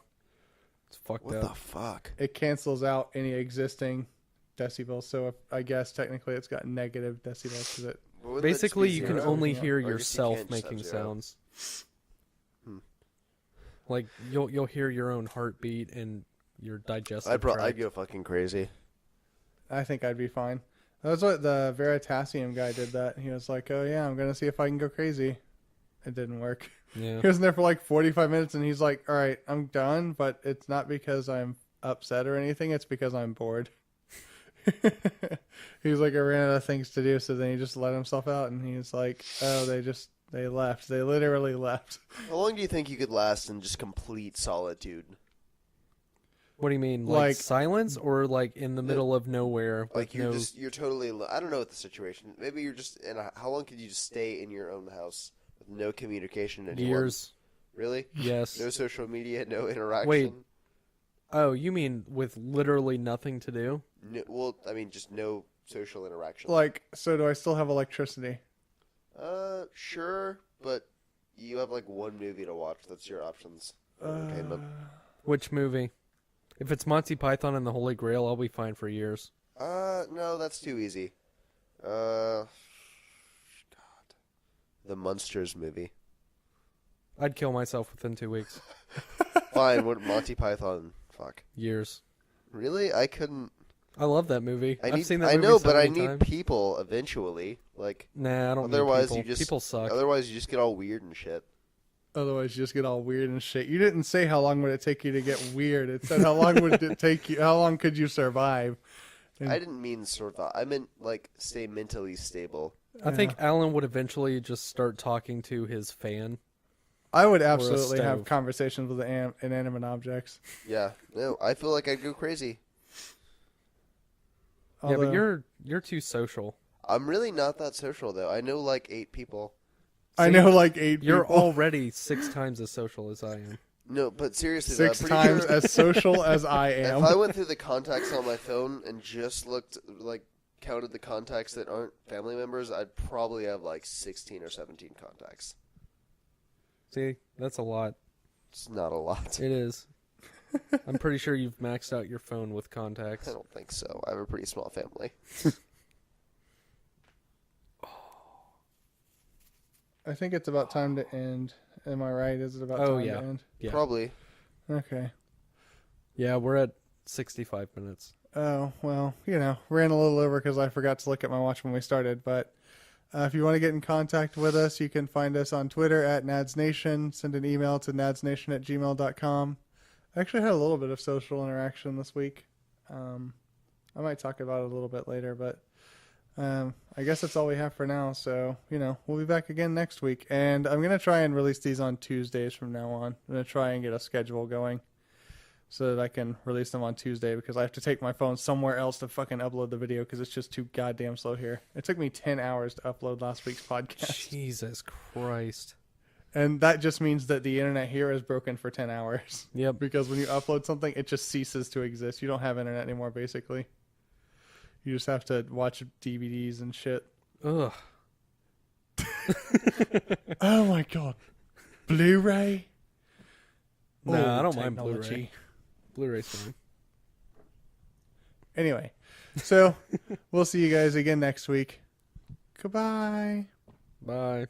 It's fucked What up. the fuck? It cancels out any existing decibels. So if, I guess technically it's got negative decibels because it. Wouldn't that just Basically, be you can zero? only Yeah. hear Or I guess you yourself can't just have making zero. sounds. Hmm. Like you'll hear your own heartbeat and your digestive I'd tract. go fucking crazy. I think I'd be fine. That's what the Veritasium guy did. That he was like, "Oh yeah, I'm gonna see if I can go crazy." It didn't work. Yeah. He was in there for like 45 minutes, and he's like, "All right, I'm done." But it's not because I'm upset or anything. It's because I'm bored. He was like, I ran out of things to do, so then he just let himself out, and he was like, "Oh, they left. They literally left." How long do you think you could last in just complete solitude? What do you mean? Like, Like- silence or like in the middle of nowhere? Like with no... you're totally. I don't know what the situation. Maybe you're just in. How long could you just stay in your own house with no communication? To anyone? years. Really? Yes. No social media, no interaction. Wait. Oh, you mean with literally nothing to do? No, well, I mean, just no social interaction. Like, so do I still have electricity? Sure, but you have like one movie to watch. That's your options. for entertainment. Which movie? If it's Monty Python and the Holy Grail, I'll be fine for years. No, that's too easy. God, the Munsters movie. I'd kill myself within 2 weeks. Fine. What Monty Python? Fuck. Years. Really? I couldn't. I love that movie. I I've need. seen that I movie know, so but I many need times. people eventually. Like, Nah, I don't otherwise need you people. just People suck. Otherwise, you just get all weird and shit. Otherwise, you just get all weird and shit. You didn't say how long would it take you to get weird. It said how long would it take you? How long could you survive? I didn't mean sort of. I meant like stay mentally stable. I think Alan would eventually just start talking to his fan. I would absolutely have stove. conversations with inanimate objects. Yeah. No, I feel like I'd go crazy. Yeah, Although- but you're too social. I'm really not that social though. I know like 8 people. I See, know like 8 You're people. already 6 times as social as I am. No, but seriously, though, 6 I'm pretty times sure as social as I if am. I went through the contacts on my phone and just looked like counted the contacts that aren't family members, I'd probably have like 16 or 17 contacts. See, that's a lot. It's not a lot. It is. I'm pretty sure you've maxed out your phone with contacts. I don't think so. I have a pretty small family. I think it's about time to end. Am I right? Is it about Oh, time yeah. to end? Yeah. Probably. Okay. Yeah, we're at 65 minutes. Oh, well, ran a little over because I forgot to look at my watch when we started. But if you want to get in contact with us, you can find us on Twitter at nadsnation. Send an email to nadsnation@gmail.com. I actually had a little bit of social interaction this week. I might talk about it a little bit later, but I guess that's all we have for now. So, we'll be back again next week. And I'm going to try and release these on Tuesdays from now on. I'm going to try and get a schedule going so that I can release them on Tuesday because I have to take my phone somewhere else to fucking upload the video because it's just too goddamn slow here. It took me 10 hours to upload last week's podcast. Jesus Christ. And that just means that the internet here is broken for 10 hours. Yep. Because when you upload something, it just ceases to exist. You don't have internet anymore, basically. You just have to watch DVDs and shit. Ugh. Oh my god. Blu-ray? Nah, I Oh, don't mind technology. Blu-ray. Blu-ray's fine. Anyway, so we'll see you guys again next week. Goodbye. Bye.